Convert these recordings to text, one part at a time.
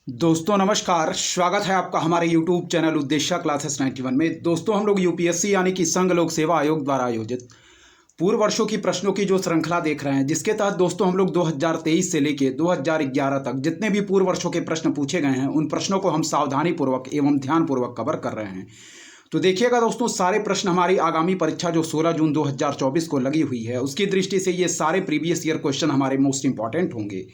दोस्तों नमस्कार, स्वागत है आपका हमारे YouTube चैनल उद्देश्य क्लासेस 91 में। दोस्तों हम लोग यूपीएससी यानी कि संघ लोक सेवा आयोग द्वारा आयोजित पूर्व वर्षों की प्रश्नों की जो श्रृंखला देख रहे हैं, जिसके तहत दोस्तों हम लोग 2023 से लेके 2011 तक जितने भी पूर्व वर्षों के प्रश्न पूछे गए हैं, उन प्रश्नों को हम सावधानी पूर्वक एवं ध्यानपूर्वक कवर कर रहे हैं। तो देखिएगा दोस्तों, सारे प्रश्न हमारी आगामी परीक्षा जो 16 जून 2024 को लगी हुई है, उसकी दृष्टि से ये सारे प्रीवियस ईयर क्वेश्चन हमारे मोस्ट इंपॉर्टेंट होंगे।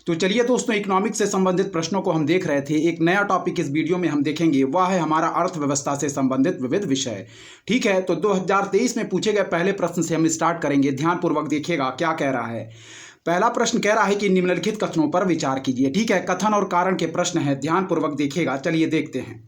तो चलिए दोस्तों, इकोनॉमिक्स से संबंधित प्रश्नों को हम देख रहे थे। एक नया टॉपिक इस वीडियो में हम देखेंगे, वह है हमारा अर्थव्यवस्था से संबंधित विविध विषय। ठीक है, तो 2023 में पूछे गए पहले प्रश्न से हम स्टार्ट करेंगे। ध्यानपूर्वक देखिएगा क्या कह रहा है। पहला प्रश्न कह रहा है कि निम्नलिखित कथनों पर विचार कीजिए। ठीक है, कथन और कारण के प्रश्न है, ध्यानपूर्वक देखिएगा। चलिए देखते हैं।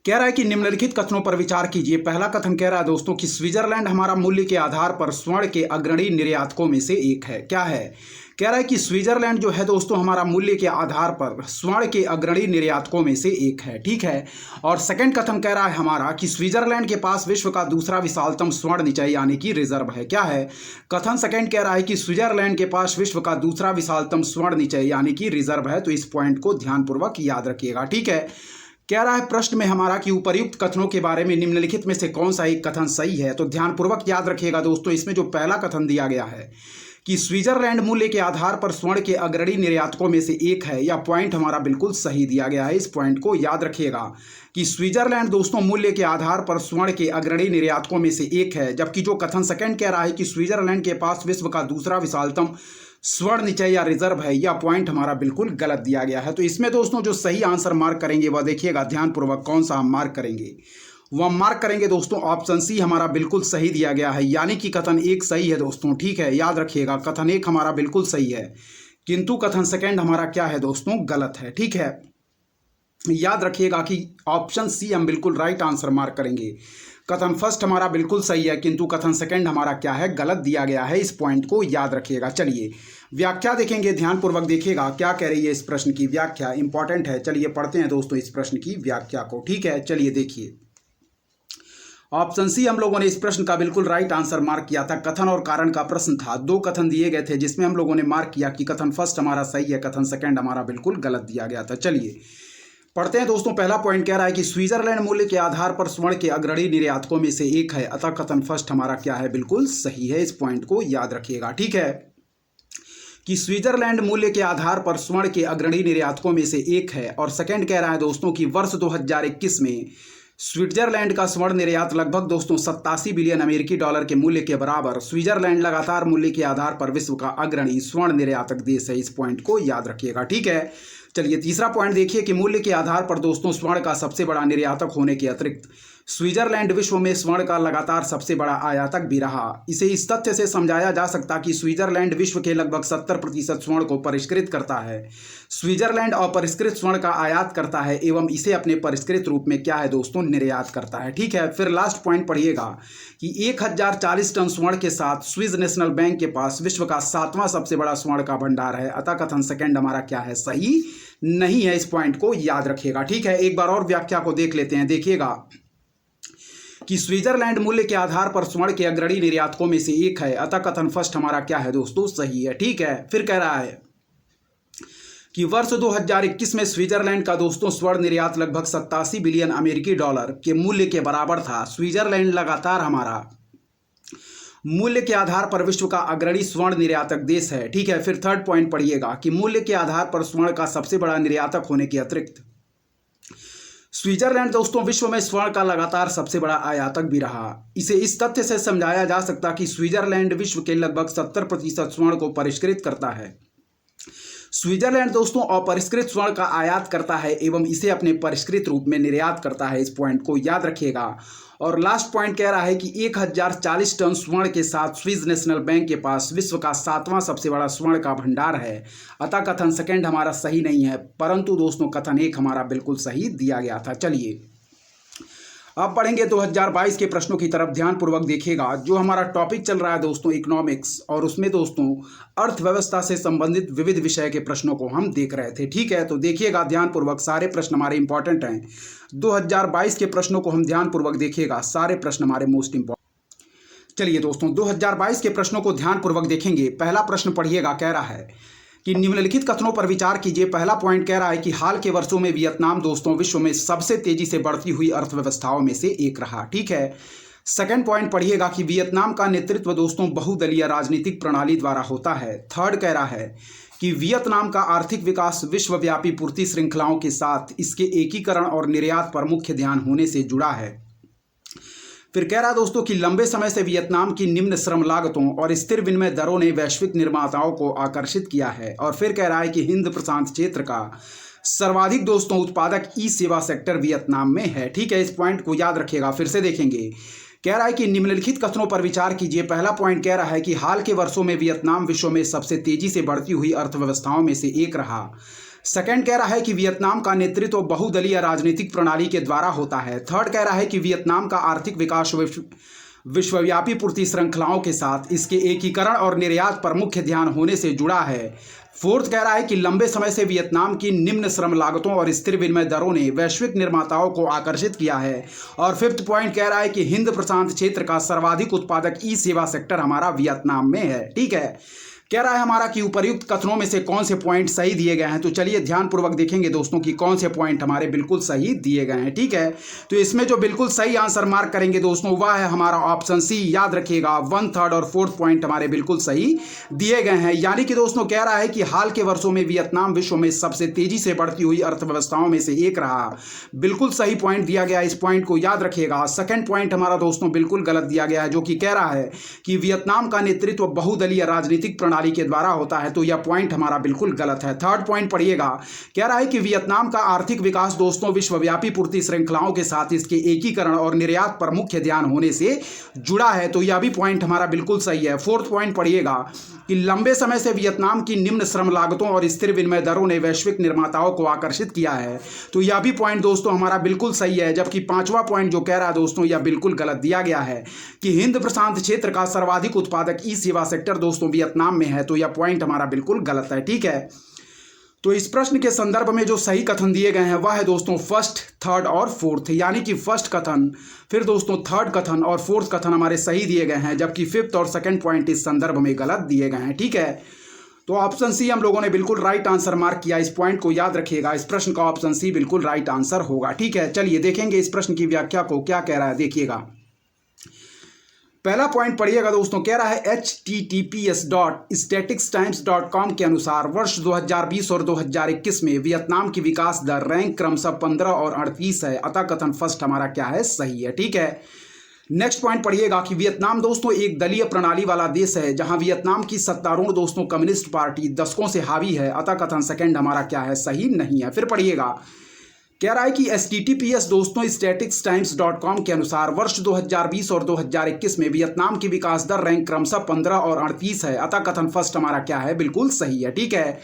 कह रहा है कि निम्नलिखित कथनों पर विचार कीजिए। पहला कथन कह रहा है दोस्तों कि स्विट्जरलैंड हमारा मूल्य के आधार पर स्वर्ण के अग्रणी निर्यातकों में से एक है। क्या है? कह रहा है कि स्विट्जरलैंड जो है दोस्तों हमारा मूल्य के आधार पर स्वर्ण के अग्रणी निर्यातकों में से एक है। ठीक है, और सेकंड कथन कह रहा है हमारा कि स्विट्जरलैंड के पास विश्व का दूसरा विशालतम स्वर्ण निचय यानी कि रिजर्व है। क्या है? कथन सेकंड कह रहा है कि स्विट्जरलैंड के पास विश्व का दूसरा विशालतम स्वर्ण निचय यानी कि रिजर्व है। तो इस पॉइंट को ध्यानपूर्वक याद रखिएगा। ठीक है, कह रहा है प्रश्न में हमारा कि उपर्युक्त कथनों के बारे में निम्नलिखित में से कौन सा एक कथन सही है। तो ध्यानपूर्वक याद रखिएगा दोस्तों, इसमें जो पहला कथन दिया गया है कि स्विट्जरलैंड मूल्य के आधार पर स्वर्ण के अग्रणी निर्यातकों में से एक है, यह पॉइंट हमारा बिल्कुल सही दिया गया है। इस पॉइंट को याद रखिएगा कि स्विट्जरलैंड दोस्तों मूल्य के आधार पर स्वर्ण के अग्रणी निर्यातकों में से एक है। जबकि जो कथन सेकंड कह रहा है कि स्विट्जरलैंड के पास विश्व का दूसरा विशालतम स्वर्ण निचय या रिजर्व है, यह पॉइंट हमारा बिल्कुल गलत दिया गया है। तो इसमें दोस्तों जो सही आंसर मार्क करेंगे वह देखिएगा ध्यानपूर्वक, कौन सा हम मार्क करेंगे। वह मार्क करेंगे दोस्तों ऑप्शन सी हमारा बिल्कुल सही दिया गया है, यानी कि कथन एक सही है दोस्तों। ठीक है, याद रखिएगा कथन एक हमारा बिल्कुल सही है, किंतु कथन सेकंड हमारा क्या है दोस्तों, गलत है। ठीक है, याद रखिएगा कि ऑप्शन सी हम बिल्कुल राइट आंसर मार्क करेंगे। कथन फर्स्ट हमारा बिल्कुल सही है, किंतु कथन सेकंड हमारा क्या है, गलत दिया गया है। इस पॉइंट को याद रखिएगा। चलिए व्याख्या देखेंगे, ध्यानपूर्वक देखिएगा क्या कह रही है इस प्रश्न की व्याख्या, इंपॉर्टेंट है। चलिए पढ़ते हैं दोस्तों इस प्रश्न की व्याख्या को। ठीक है, चलिए देखिए, ऑप्शन सी हम लोगों ने इस प्रश्न का बिल्कुल राइट आंसर मार्क किया था। कथन और कारण का प्रश्न था, दो कथन दिए गए थे जिसमें हम लोगों ने मार्क किया कि कथन फर्स्ट हमारा सही है, कथन सेकंड हमारा बिल्कुल गलत दिया गया था। चलिए पढ़ते हैं दोस्तों। पहला पॉइंट कह रहा है कि स्विट्जरलैंड मूल्य के आधार पर स्वर्ण के अग्रणी निर्यातकों में से एक है, अतः कथन फर्स्ट हमारा क्या है, बिल्कुल सही है। इस पॉइंट को याद रखिएगा। ठीक है, कि स्विट्जरलैंड मूल्य के आधार पर स्वर्ण के अग्रणी निर्यातकों में से एक है। और सेकंड कह रहा है दोस्तों कि वर्ष 2021 में स्विट्जरलैंड का स्वर्ण निर्यात लगभग दोस्तों 87 बिलियन अमेरिकी डॉलर के मूल्य के बराबर। स्विट्जरलैंड लगातार मूल्य के आधार पर विश्व का अग्रणी स्वर्ण निर्यातक देश है। इस पॉइंट को याद रखिएगा। ठीक है, चलिए तीसरा पॉइंट देखिए कि मूल्य के आधार पर दोस्तों स्वर्ण का सबसे बड़ा निर्यातक होने के अतिरिक्त स्विट्जरलैंड विश्व में स्वर्ण का लगातार सबसे बड़ा आयातक भी रहा। इसे इस तथ्य से समझाया जा सकता कि स्विट्जरलैंड विश्व के लगभग 70% स्वर्ण को परिष्कृत करता है। स्विट्जरलैंड अपरिष्कृत स्वर्ण का आयात करता है एवं इसे अपने परिष्कृत रूप में क्या है दोस्तों, निर्यात करता है। ठीक है, फिर लास्ट पॉइंट पढ़िएगा कि 1040 टन स्वर्ण के साथ स्विस नेशनल बैंक के पास विश्व का 7वां सबसे बड़ा स्वर्ण का भंडार है, अतः कथन सेकंड हमारा क्या है, सही नहीं है। इस पॉइंट को याद रखिएगा। ठीक है, एक बार और व्याख्या को देख लेते हैं। देखिएगा कि स्विट्जरलैंड मूल्य के आधार पर स्वर्ण के अग्रणी निर्यातकों में से एक है, अतः कथन फर्स्ट हमारा क्या है दोस्तों, सही है। ठीक है, फिर कह रहा है कि वर्ष 2021 में स्विट्जरलैंड का दोस्तों स्वर्ण निर्यात लगभग 87 बिलियन अमेरिकी डॉलर के मूल्य के बराबर था। स्विट्जरलैंड लगातार हमारा मूल्य के आधार पर विश्व का अग्रणी स्वर्ण निर्यातक देश है। ठीक है, फिर थर्ड पॉइंट पढ़िएगा कि मूल्य के आधार पर स्वर्ण का सबसे बड़ा निर्यातक होने के अतिरिक्त स्विट्जरलैंड दोस्तों विश्व में स्वर्ण का लगातार सबसे बड़ा आयातक भी रहा। इसे इस तथ्य से समझाया जा सकता कि स्विट्जरलैंड विश्व के लगभग 70% स्वर्ण को परिष्कृत करता है। स्विट्जरलैंड दोस्तों अपरिष्कृत स्वर्ण का आयात करता है एवं इसे अपने परिष्कृत रूप में निर्यात करता है। इस पॉइंट को याद रखिएगा। और लास्ट पॉइंट कह रहा है कि 1040 टन स्वर्ण के साथ स्विस नेशनल बैंक के पास विश्व का 7वां सबसे बड़ा स्वर्ण का भंडार है, अतः कथन सेकंड हमारा सही नहीं है, परंतु दोस्तों कथन एक हमारा बिल्कुल सही दिया गया था। चलिए अब पढ़ेंगे 2022 के प्रश्नों की तरफ, ध्यानपूर्वक देखिएगा। जो हमारा टॉपिक चल रहा है दोस्तों इकोनॉमिक्स, और उसमें दोस्तों अर्थव्यवस्था से संबंधित विविध विषय के प्रश्नों को हम देख रहे थे। ठीक है, तो देखिएगा ध्यानपूर्वक, सारे प्रश्न हमारे इंपॉर्टेंट हैं। 2022 के प्रश्नों को हम ध्यानपूर्वक देखिएगा, सारे प्रश्न हमारे मोस्ट इंपॉर्टेंट। चलिए दोस्तों 2022 के प्रश्नों को ध्यानपूर्वक देखेंगे। पहला प्रश्न पढ़िएगा, कह रहा है कि निम्नलिखित कथनों पर विचार कीजिए। पहला पॉइंट कह रहा है कि हाल के वर्षों में वियतनाम दोस्तों विश्व में सबसे तेजी से बढ़ती हुई अर्थव्यवस्थाओं में से एक रहा। ठीक है। सेकंड पॉइंट पढ़िएगा कि वियतनाम का नेतृत्व दोस्तों बहुदलीय राजनीतिक प्रणाली द्वारा होता है। थर्ड कह रहा है कि वियतनाम का आर्थिक विकास विश्वव्यापी पूर्ति श्रृंखलाओं के साथ इसके एकीकरण और निर्यात पर मुख्य ध्यान होने से जुड़ा है। फिर कह रहा है दोस्तों कि लंबे समय से वियतनाम की निम्न श्रम लागतों और स्थिर विनिमय दरों ने वैश्विक निर्माताओं को आकर्षित किया है। और फिर कह रहा है कि हिंद प्रशांत क्षेत्र का सर्वाधिक दोस्तों उत्पादक ई सेवा सेक्टर वियतनाम में है। ठीक है, इस पॉइंट को याद रखिएगा। फिर से देखेंगे, कह रहा है कि निम्नलिखित कथनों पर विचार कीजिए। पहला पॉइंट कह रहा है कि हाल के वर्षों में वियतनाम विश्व में सबसे तेजी से बढ़ती हुई अर्थव्यवस्थाओं में से एक रहा। सेकंड कह रहा है कि वियतनाम का नेतृत्व बहुदलीय राजनीतिक प्रणाली के द्वारा होता है। थर्ड कह रहा है कि वियतनाम का आर्थिक विकास विश्वव्यापी पूर्ति श्रृंखलाओं के साथ इसके एकीकरण और निर्यात पर मुख्य ध्यान होने से जुड़ा है। फोर्थ कह रहा है कि लंबे समय से वियतनाम की निम्न श्रम लागतों और स्थिर विनिमय दरों ने वैश्विक निर्माताओं को आकर्षित किया है। और फिफ्थ पॉइंट कह रहा है कि हिंद प्रशांत क्षेत्र का सर्वाधिक उत्पादक ई सेवा सेक्टर हमारा वियतनाम में है। ठीक है, कह रहा है हमारा कि उपर्युक्त कथनों में से कौन से पॉइंट सही दिए गए हैं। तो चलिए ध्यानपूर्वक देखेंगे दोस्तों कि कौन से पॉइंट हमारे बिल्कुल सही दिए गए हैं। ठीक है, तो इसमें जो बिल्कुल सही आंसर मार्क करेंगे दोस्तों वह है हमारा ऑप्शन सी। याद रखिएगा, 1, 3 और 4 पॉइंट हमारे बिल्कुल सही दिए गए हैं। यानी कि दोस्तों कह रहा है कि हाल के वर्षों में वियतनाम विश्व में सबसे तेजी से बढ़ती हुई अर्थव्यवस्थाओं में से एक रहा। बिल्कुल सही पॉइंट दिया गया, इस पॉइंट को याद रखिएगा। सेकंड पॉइंट हमारा दोस्तों बिल्कुल गलत दिया गया है, जो कि कह रहा है कि वियतनाम का नेतृत्व बहुदलीय राजनीतिक प्रणाली के द्वारा होता है। तो यह पॉइंट हमारा बिल्कुल गलत है। थर्ड पॉइंट पढ़िएगा, कह रहा है कि वियतनाम का आर्थिक विकास दोस्तों विश्वव्यापी पूर्ति श्रृंखलाओं के साथ इसके एकीकरण और निर्यात पर मुख्य ध्यान होने से जुड़ा है। तो यह भी पॉइंट हमारा बिल्कुल सही है। फोर्थ पॉइंट पढ़िएगा कि लंबे समय से वियतनाम की निम्न श्रम लागतों और स्थिर विनिमय दरों ने वैश्विक निर्माताओं को आकर्षित किया है। तो यह भी पॉइंट दोस्तों हमारा बिल्कुल सही है। जबकि पांचवा पॉइंट जो कह रहा है दोस्तों यह बिल्कुल गलत दिया गया है कि हिंद प्रशांत क्षेत्र का सर्वाधिक उत्पादक ई सेवा सेक्टर दोस्तों वियतनाम में है। तो यह पॉइंट हमारा बिल्कुल गलत है। ठीक है, तो इस प्रश्न के संदर्भ में जो सही कथन दिए गए हैं वह है दोस्तों फर्स्ट, थर्ड और फोर्थ। यानी कि फर्स्ट कथन, फिर दोस्तों थर्ड कथन और फोर्थ कथन हमारे सही दिए गए हैं, जबकि फिफ्थ और सेकंड पॉइंट इस संदर्भ में गलत दिए गए हैं। ठीक है, तो ऑप्शन सी हम लोगों ने बिल्कुल राइट आंसर मार्क किया। इस पॉइंट को याद रखिएगा, इस प्रश्न का ऑप्शन सी बिल्कुल राइट आंसर होगा। ठीक है, चलिए देखेंगे इस प्रश्न की व्याख्या को क्या कह रहा है। देखिएगा, पहला पॉइंट पढ़िएगा दोस्तों, कह रहा है https.statistimes.com के अनुसार वर्ष 2020 और 2021 में वियतनाम की विकास दर रैंक क्रमशः 15 और 38 है। अतः कथन फर्स्ट हमारा क्या है, सही है। ठीक है, नेक्स्ट पॉइंट पढ़िएगा कि वियतनाम दोस्तों एक दलीय प्रणाली वाला देश है, जहां वियतनाम की सत्तारूढ़ दोस्तों कम्युनिस्ट पार्टी दशकों से हावी है। अतः कथन सेकंड हमारा क्या है, सही नहीं है। फिर पढ़िएगा, कह रहा है कि https दोस्तों statistimes.com के अनुसार वर्ष 2020 और 2021 में वियतनाम की विकास दर रैंक क्रमशः 15 और 38 है। अतः कथन फर्स्ट हमारा क्या है, बिल्कुल सही है। ठीक है,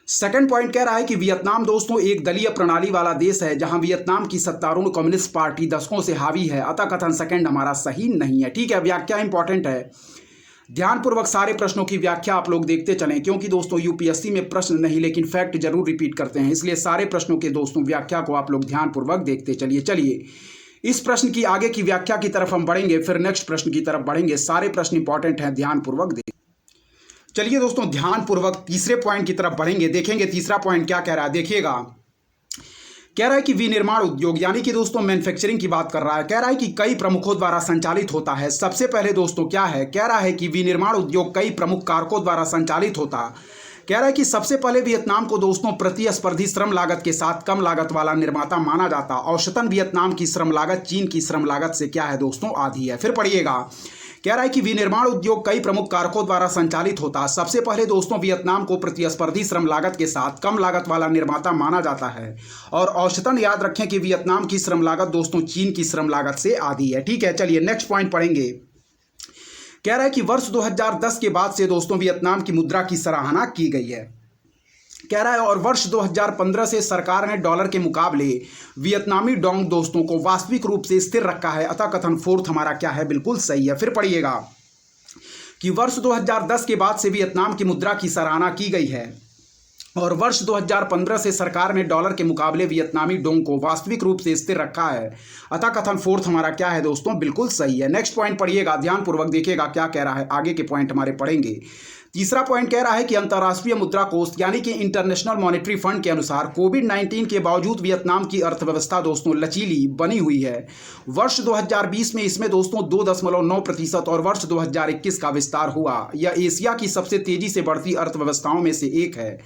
सेकंड पॉइंट कह रहा है कि वियतनाम दोस्तों एक दलीय प्रणाली वाला देश है, जहां वियतनाम की सत्तारूढ़ कम्युनिस्ट पार्टी दशकों से हावी है। अतः कथन सेकंड हमारा सही नहीं है। ठीक है, व्याख्या इंपॉर्टेंट है, ध्यानपूर्वक सारे प्रश्नों की व्याख्या आप लोग देखते चलें, क्योंकि दोस्तों यूपीएससी में प्रश्न नहीं लेकिन फैक्ट जरूर रिपीट करते हैं, इसलिए सारे प्रश्नों के दोस्तों व्याख्या को आप लोग ध्यानपूर्वक देखते चलिए इस प्रश्न की आगे की व्याख्या की तरफ हम बढ़ेंगे, फिर नेक्स्ट प्रश्न की तरफ बढ़ेंगे। सारे प्रश्न इंपॉर्टेंट हैं, ध्यानपूर्वक देख। चलिए दोस्तों ध्यानपूर्वक तीसरे पॉइंट की तरफ बढ़ेंगे, देखेंगे तीसरा पॉइंट क्या कह रहा है। देखिएगा, कह रहा है कि विनिर्माण उद्योग यानी कि दोस्तों मैन्युफैक्चरिंग की बात कर रहा है। कह रहा है कि कई प्रमुखों द्वारा संचालित होता है। सबसे पहले दोस्तों क्या है, कह रहा है कि विनिर्माण उद्योग कई प्रमुख कारकों द्वारा संचालित होता। कह रहा है कि सबसे पहले वियतनाम को दोस्तों प्रतिस्पर्धी श्रम लागत के साथ कम लागत वाला निर्माता माना जाता। औसतन वियतनाम की श्रम लागत चीन की श्रम लागत से क्या है दोस्तों, आधी है। फिर पढ़िएगा, कह रहा है कि विनिर्माण उद्योग कई प्रमुख कारकों द्वारा संचालित होता। सबसे पहले दोस्तों वियतनाम को प्रतिस्पर्धी श्रम लागत के साथ कम लागत वाला निर्माता माना जाता है, और औसतन याद रखें कि वियतनाम की श्रम लागत दोस्तों चीन की श्रम लागत से आधी है। ठीक है, चलिए नेक्स्ट पॉइंट पढ़ेंगे। कह रहा है कि वर्ष 2010 के बाद से दोस्तों वियतनाम की मुद्रा की सराहना की गई है। कह रहा है और वर्ष 2015 से सरकार ने डॉलर के मुकाबले वियतनामी डोंग दोस्तों को वास्तविक रूप से स्थिर रखा है। अतः कथन फोर्थ हमारा क्या है, बिल्कुल सही है। फिर पढ़िएगा कि वर्ष 2010 के बाद से वियतनाम की मुद्रा की सराहना की गई है, और वर्ष 2015 से सरकार ने डॉलर के मुकाबले वियतनामी डोंग को वास्तविक रूप से स्थिर रखा है। अतः कथन फोर्थ हमारा क्या है दोस्तों, बिल्कुल सही है। नेक्स्ट पॉइंट पढ़िएगा, ध्यानपूर्वक देखिएगा क्या कह रहा है, आगे के पॉइंट हमारे पढ़ेंगे। तीसरा पॉइंट कह रहा है कि अंतर्राष्ट्रीय मुद्रा कोष यानी कि इंटरनेशनल मॉनेटरी फंड के अनुसार कोविड-19 के बावजूद वियतनाम की अर्थव्यवस्था दोस्तों लचीली बनी हुई है। वर्ष 2020 में इसमें दोस्तों 2.9% और वर्ष 2021 का विस्तार हुआ। यह एशिया की सबसे तेजी से बढ़ती अर्थव्यवस्थाओं में से एक है।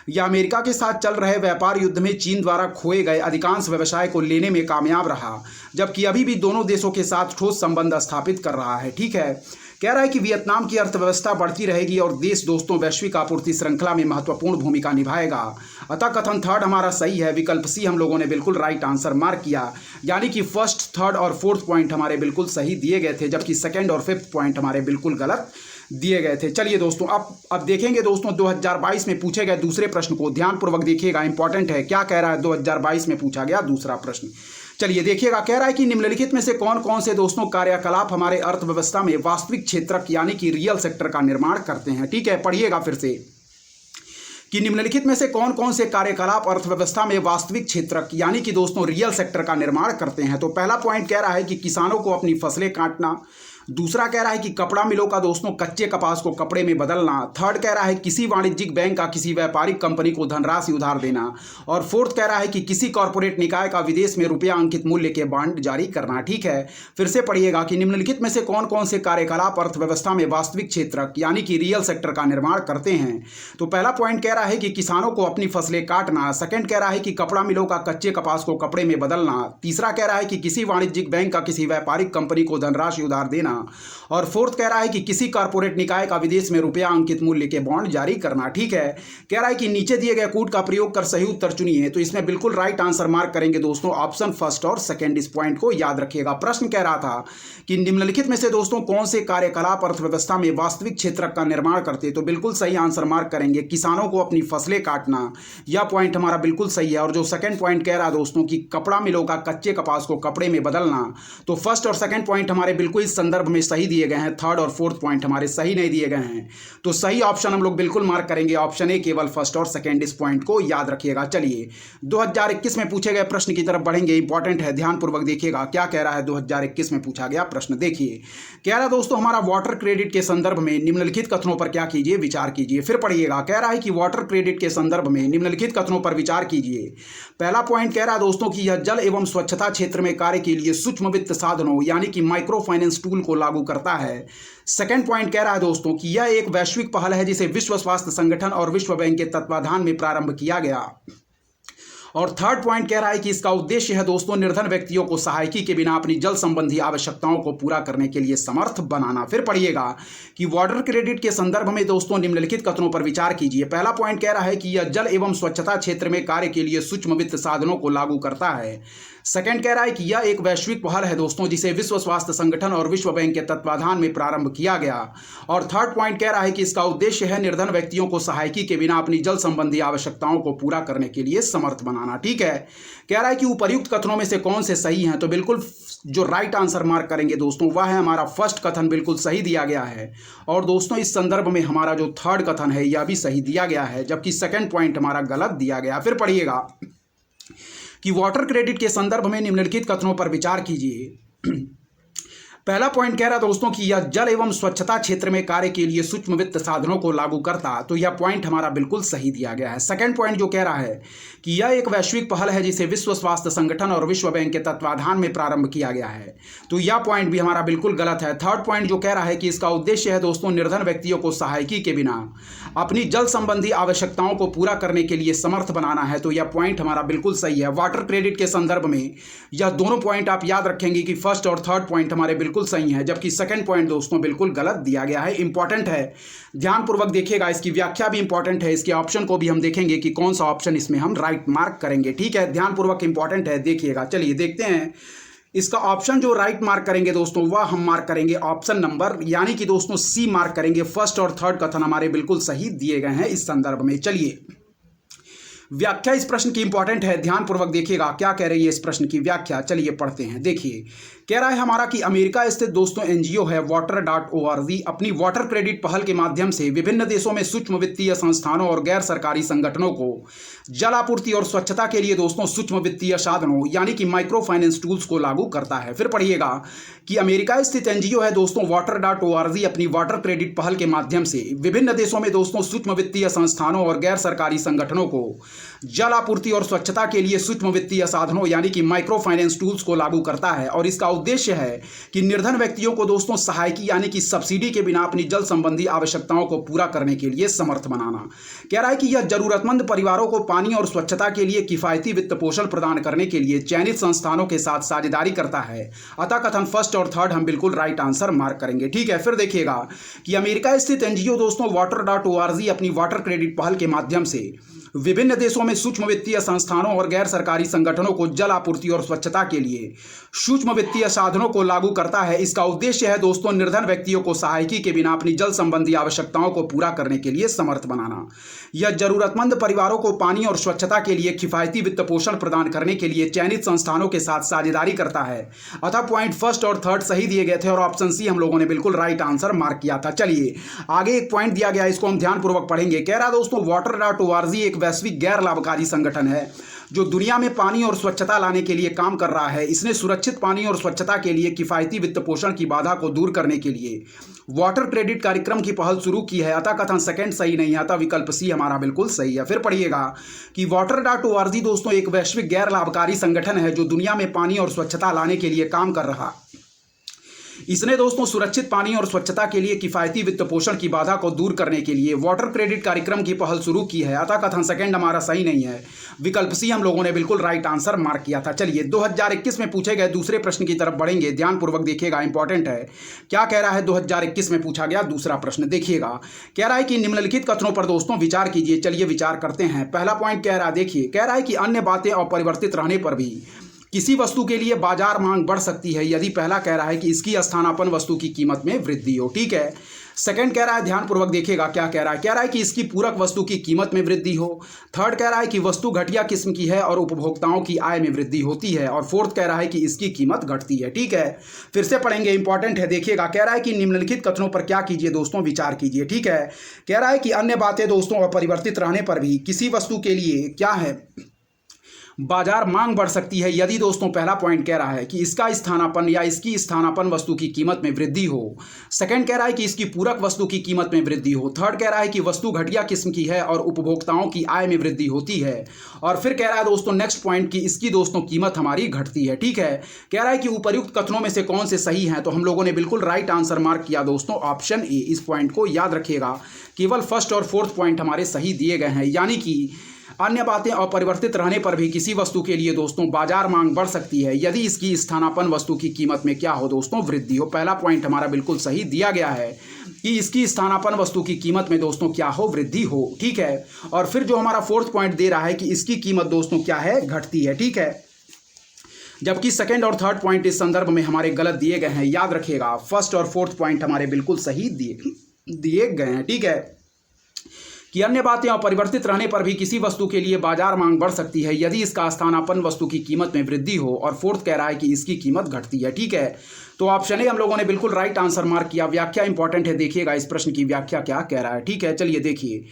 यह अमेरिका के साथ चल रहे व्यापार युद्ध में चीन द्वारा खोए गए अधिकांश व्यवसाय को लेने में कामयाब रहा, जबकि अभी भी दोनों देशों के साथ ठोस संबंध स्थापित कर रहा है। ठीक है, कह रहा है कि वियतनाम की अर्थव्यवस्था बढ़ती रहेगी और देश दोस्तों वैश्विक आपूर्ति श्रृंखला में महत्वपूर्ण भूमिका निभाएगा। अतः कथन थर्ड हमारा सही है। विकल्प सी हम लोगों ने बिल्कुल राइट आंसर मार्क किया, यानी कि फर्स्ट, थर्ड और फोर्थ पॉइंट हमारे बिल्कुल सही दिए गए थे, जबकि सेकंड और फिफ्थ पॉइंट हमारे बिल्कुल गलत दिए गए थे। चलिए दोस्तों, अब देखेंगे दोस्तों 2022 में पूछे गए दूसरे प्रश्न को। ध्यानपूर्वक देखिएगा, इंपॉर्टेंट है। क्या कह रहा है 2022 में पूछा गया दूसरा प्रश्न? चलिए देखिएगा, कह रहा है कि निम्नलिखित में से कौन कौन से दोस्तों कार्यकलाप हमारे अर्थव्यवस्था में वास्तविक क्षेत्रक यानी कि रियल सेक्टर का निर्माण करते हैं। ठीक है, पढ़िएगा फिर से कि निम्नलिखित में से कौन कौन से कार्यकलाप अर्थव्यवस्था में वास्तविक क्षेत्रक यानी कि दोस्तों रियल सेक्टर का निर्माण करते हैं। तो पहला पॉइंट कह रहा है कि किसानों को अपनी फसलें काटना। दूसरा कह रहा है कि कपड़ा मिलों का दोस्तों कच्चे कपास को कपड़े में बदलना। थर्ड कह रहा है किसी वाणिज्यिक बैंक का किसी व्यापारिक कंपनी को धनराशि उधार देना। और फोर्थ कह रहा है कि किसी कॉर्पोरेट निकाय का विदेश में रुपया अंकित मूल्य के बॉन्ड जारी करना। ठीक है, फिर से पढ़िएगा कि निम्नलिखित में से कौन कौन से कार्यकलाप अर्थव्यवस्था में वास्तविक क्षेत्रक यानी कि रियल सेक्टर का निर्माण करते हैं। तो पहला पॉइंट कह रहा है कि किसानों को अपनी फसलें काटना। सेकंड कह रहा है कि कपड़ा मिलों का कच्चे कपास को कपड़े में बदलना। तीसरा कह रहा है कि किसी वाणिज्यिक बैंक का किसी व्यापारिक कंपनी को धनराशि उधार देना। और फोर्थ कह रहा है कि किसी कॉर्पोरेट निकाय का विदेश में रुपया अंकित मूल्य के बॉन्ड जारी करना। ठीक है, कह रहा है कि नीचे दिए गए कूट का प्रयोग कर सही उत्तर चुनिए। तो इसमें बिल्कुल राइट आंसर मार्क करेंगे दोस्तों ऑप्शन फर्स्ट और सेकंड। इस पॉइंट को याद रखिएगा। प्रश्न कह रहा था कि निम्नलिखित में से दोस्तों कौन से कार्यकलाप अर्थव्यवस्था में वास्तविक क्षेत्रक का निर्माण करते, तो बिल्कुल सही आंसर मार्क करेंगे किसानों को अपनी फसलें काटना। यह पॉइंट हमारा बिल्कुल सही है। और जो सेकंड पॉइंट कह रहा है दोस्तों कि कपड़ा मिलों का कच्चे कपास को कपड़े में बदलना, तो फर्स्ट और सेकंड पॉइंट हमारे बिल्कुल इस संदर्भ में सही दिए गए हैं। थर्ड और फोर्थ पॉइंट हमारे सही नहीं दिए गए हैं। तो सही ऑप्शन हम लोग बिल्कुल मार्क करेंगे ऑप्शन ए, केवल फर्स्ट और सेकंड। इस पॉइंट को याद रखिएगा। चलिए 2021 में पूछे गए प्रश्न की तरफ बढ़ेंगे। इंपॉर्टेंट है, ध्यानपूर्वक देखिएगा क्या कह रहा है 2021 में पूछा गया प्रश्न। देखिए, कह रहा है दोस्तों हमारा वाटर क्रेडिट के संदर्भ में निम्नलिखित कथनों पर क्या कीजिए, विचार कीजिए। फिर पढ़िएगा, कह रहा है कि वाटर क्रेडिट के संदर्भ में निम्नलिखित कथनों पर विचार कीजिए। पहला पॉइंट कह रहा है दोस्तों कि यह जल एवं स्वच्छता क्षेत्र में कार्य के लिए सूक्ष्म वित्त साधनों यानी कि माइक्रो फाइनेंस टूल को लागू करता है। सेकंड पॉइंट कह रहा है दोस्तों कि यह एक वैश्विक पहल है जिसे विश्व स्वास्थ्य संगठन और विश्व बैंक के तत्वाधान में प्रारंभ किया गया। और थर्ड पॉइंट कह रहा है कि इसका उद्देश्य है दोस्तों निर्धन व्यक्तियों को सहायकी के बिना अपनी जल संबंधी आवश्यकताओं को पूरा करने के लिए समर्थ बनाना। फिर पढ़िएगा कि वाटर क्रेडिट के संदर्भ में दोस्तों निम्नलिखित कथनों पर विचार कीजिए। पहला पॉइंट कह रहा है कि यह जल एवं स्वच्छता क्षेत्र में कार्य के लिए सूक्ष्म वित्त साधनों को लागू करता है। सेकंड कह रहा है कि यह एक वैश्विक पहल है दोस्तों जिसे विश्व स्वास्थ्य संगठन और विश्व बैंक के तत्वाधान में प्रारंभ किया गया। और थर्ड पॉइंट कह रहा है कि इसका उद्देश्य है निर्धन व्यक्तियों को सहायकी के बिना अपनी जल संबंधी आवश्यकताओं को पूरा करने के लिए समर्थ बनाना। ठीक है, कह रहा है कि उपर्युक्त कथनों में से कौन से सही हैं, तो बिल्कुल जो राइट आंसर मार्क करेंगे दोस्तों वह है हमारा फर्स्ट कथन, बिल्कुल सही दिया गया है। और दोस्तों इस संदर्भ में हमारा जो थर्ड कथन है यह भी सही दिया गया है, जबकि सेकंड पॉइंट हमारा गलत दिया गया। फिर पढ़िएगा कि वाटर क्रेडिट के संदर्भ में निम्नलिखित कथनों पर विचार कीजिए। पहला पॉइंट कह रहा है दोस्तों कि यह जल एवं स्वच्छता क्षेत्र में कार्य के लिए सूक्ष्म वित्त साधनों को लागू करता, तो यह पॉइंट हमारा बिल्कुल सही दिया गया है। सेकंड पॉइंट जो कह रहा है कि यह एक वैश्विक पहल है जिसे विश्व स्वास्थ्य संगठन और विश्व बैंक के तत्वाधान में प्रारंभ किया गया है, तो यह पॉइंट भी हमारा बिल्कुल गलत है। थर्ड पॉइंट जो कह रहा है कि इसका उद्देश्य है दोस्तों निर्धन व्यक्तियों को सहायकी के बिना अपनी जल संबंधी आवश्यकताओं को पूरा करने के लिए समर्थ बनाना है, तो यह पॉइंट हमारा बिल्कुल सही है। वाटर क्रेडिट के संदर्भ में यह दोनों पॉइंट आप याद रखेंगे कि फर्स्ट और थर्ड पॉइंट हमारे बिल्कुल सही है, जबकि सेकंड पॉइंट दोस्तों बिल्कुल गलत दिया गया है। इंपॉर्टेंट है, ध्यानपूर्वक देखिएगा, इसकी व्याख्या भी इंपॉर्टेंट है, इसके ऑप्शन को भी हम देखेंगे कि कौन सा ऑप्शन इसमें हम राइट मार्क करेंगे। ठीक है, ध्यानपूर्वक इंपॉर्टेंट है, देखिएगा। चलिए देखते हैं इसका ऑप्शन जो राइट मार्क करेंगे दोस्तों वह हम मार्क करेंगे ऑप्शन नंबर यानी कि दोस्तों सी मार्क करेंगे। फर्स्ट और थर्ड कथन हमारे बिल्कुल सही दिए गए हैं इस संदर्भ में। चलिए व्याख्या इस प्रश्न की इंपॉर्टेंट है, ध्यानपूर्वक देखिएगा क्या कह रही है इस प्रश्न की व्याख्या। चलिए पढ़ते हैं। देखिए कह रहा है हमारा कि अमेरिका स्थित दोस्तों एनजीओ है water.org अपनी वाटर क्रेडिट पहल के माध्यम से विभिन्न देशों में सूक्ष्म वित्तीय संस्थानों और गैर सरकारी संगठनों को जल आपूर्ति और स्वच्छता के लिए दोस्तों सूक्ष्म वित्तीय साधनों यानी कि माइक्रो फाइनेंस टूल्स को लागू करता है। फिर पढ़िएगा कि अमेरिका स्थित एनजीओ है दोस्तों water.org अपनी वाटर क्रेडिट पहल के माध्यम से विभिन्न देशों में दोस्तों सूक्ष्म वित्तीय संस्थानों और गैर सरकारी संगठनों को जल आपूर्ति और स्वच्छता के लिए सूक्ष्म वित्तीय साधनों यानी कि माइक्रो फाइनेंस टूल्स को लागू करता है और इसका उद्देश्य है कि निर्धन व्यक्तियों को दोस्तों सहायकी यानी कि सब्सिडी के बिना अपनी जल संबंधी आवश्यकताओं को पूरा करने के लिए समर्थ बनाना। कह रहा है कि यह जरूरतमंद परिवारों को पानी और स्वच्छता के लिए किफायती वित्त पोषण प्रदान करने के लिए चयनित संस्थानों के साथ साझेदारी करता है। अतः कथन फर्स्ट और थर्ड हम बिल्कुल राइट आंसर मार्क करेंगे। ठीक है, फिर देखिएगा कि अमेरिका स्थित एनजीओ दोस्तों water.org अपनी वाटर क्रेडिट पहल के माध्यम से विभिन्न देशों में सूक्ष्म वित्तीय संस्थानों और गैर सरकारी संगठनों को जल आपूर्ति और स्वच्छता के लिए सूक्ष्म वित्तीय साधनों को लागू करता है। इसका उद्देश्य है दोस्तों निर्धन व्यक्तियों को सहायकी के बिना अपनी जल संबंधी आवश्यकताओं को पूरा करने के लिए समर्थ बनाना। यह जरूरतमंद परिवारों को पानी और स्वच्छता के लिए किफायती वित्त पोषण प्रदान करने के लिए चयनित संस्थानों के साथ साझेदारी करता है। अतः पॉइंट फर्स्ट और थर्ड सही दिए गए थे और ऑप्शन सी हम लोगों ने बिल्कुल राइट आंसर मार्क किया था। चलिए आगे एक पॉइंट दिया गया, इसको हम ध्यानपूर्वक पढ़ेंगे। कह रहा दोस्तों water.org एक वैश्विक गैर लाभकारी संगठन है जो दुनिया में पानी और स्वच्छता लाने के लिए काम कर रहा है। इसने सुरक्षित पानी और स्वच्छता के लिए किफायती वित्त पोषण की बाधा को दूर करने के लिए वाटर क्रेडिट कार्यक्रम की पहल शुरू की है। अतः कथन सेकंड सही नहीं आता, विकल्प सी हमारा बिल्कुल सही है। फिर पढ़िएगा कि water.org दोस्तों एक वैश्विक गैर लाभकारी संगठन है जो दुनिया में पानी और स्वच्छता लाने के लिए काम कर रहा है। इसने दोस्तों सुरक्षित पानी और स्वच्छता के लिए किफायती वित्त पोषण की बाधा को दूर करने के लिए वाटर क्रेडिट कार्यक्रम की पहल शुरू की है। अतः कथन सेकंड हमारा सही नहीं है, विकल्प सी हम लोगों ने बिल्कुल राइट आंसर मार्क किया था। चलिए 2021 में पूछे गए दूसरे प्रश्न की तरफ बढ़ेंगे, ध्यानपूर्वक देखिएगा, इंपॉर्टेंट है। क्या कह रहा है 2021 में पूछा गया दूसरा प्रश्न, देखिएगा। कह रहा है कि निम्नलिखित कथनों पर दोस्तों विचार कीजिए। चलिए विचार करते हैं। पहला पॉइंट कह रहा है, देखिए कह रहा है कि अन्य बातें अपरिवर्तित रहने पर भी किसी वस्तु के लिए बाजार मांग बढ़ सकती है यदि पहला कह रहा है कि इसकी स्थानापन्न वस्तु की कीमत में वृद्धि हो। ठीक है, सेकंड कह रहा है, ध्यानपूर्वक देखिएगा क्या कह रहा है कि इसकी पूरक वस्तु की कीमत में वृद्धि हो। थर्ड कह रहा है कि वस्तु घटिया किस्म की है और उपभोक्ताओं की आय में वृद्धि होती है। और फोर्थ कह रहा है कि इसकी कीमत घटती है। ठीक है, फिर से पढ़ेंगे, इंपॉर्टेंट है, देखिएगा। कह रहा है कि निम्नलिखित कथनों पर क्या कीजिए दोस्तों, विचार कीजिए। ठीक है, कह रहा है कि अन्य बातें दोस्तों अपरिवर्तित रहने पर भी किसी वस्तु के लिए क्या है, बाजार मांग बढ़ सकती है यदि दोस्तों पहला पॉइंट कह रहा है कि इसका स्थानापन्न या इसकी स्थानापन्न वस्तु की कीमत में वृद्धि हो। सेकंड कह रहा है कि इसकी पूरक वस्तु की कीमत में वृद्धि हो। थर्ड कह रहा है कि वस्तु घटिया किस्म की है और उपभोक्ताओं की आय में वृद्धि होती है। और फिर कह रहा है दोस्तों नेक्स्ट पॉइंट की इसकी दोस्तों कीमत हमारी घटती है। ठीक है, कह रहा है कि उपर्युक्त कथनों में से कौन से सही हैं, तो हम लोगों ने बिल्कुल राइट आंसर मार्क किया दोस्तों, ऑप्शन ए। इस पॉइंट को याद रखिएगा, केवल फर्स्ट और फोर्थ पॉइंट हमारे सही दिए गए हैं। यानी कि अन्य बातें अपरिवर्तित रहने पर भी किसी वस्तु के लिए दोस्तों बाजार मांग बढ़ सकती है यदि इसकी स्थानापन्न वस्तु की कीमत में क्या हो दोस्तों, वृद्धि हो। पहला पॉइंट हमारा बिल्कुल सही दिया गया है कि इसकी स्थानापन्न वस्तु की कीमत में दोस्तों क्या हो, वृद्धि हो। ठीक है, और फिर जो हमारा फोर्थ पॉइंट दे रहा है कि इसकी कीमत दोस्तों क्या है, घटती है। ठीक है, जबकि सेकंड और थर्ड पॉइंट इस संदर्भ में हमारे गलत दिए गए हैं। याद रखिएगा, फर्स्ट और फोर्थ पॉइंट हमारे बिल्कुल सही दिए गए हैं। ठीक है, कि अन्य बातें अपरिवर्तित रहने पर भी किसी वस्तु के लिए बाजार मांग बढ़ सकती है यदि इसका स्थानापन्न वस्तु की कीमत में वृद्धि हो। और फोर्थ कह रहा है कि इसकी कीमत घटती है। ठीक है, तो ऑप्शन ए हम लोगों ने बिल्कुल राइट आंसर मार्क किया। व्याख्या इंपॉर्टेंट है, देखिएगा इस प्रश्न की व्याख्या क्या कह रहा है। ठीक है, चलिए देखिए,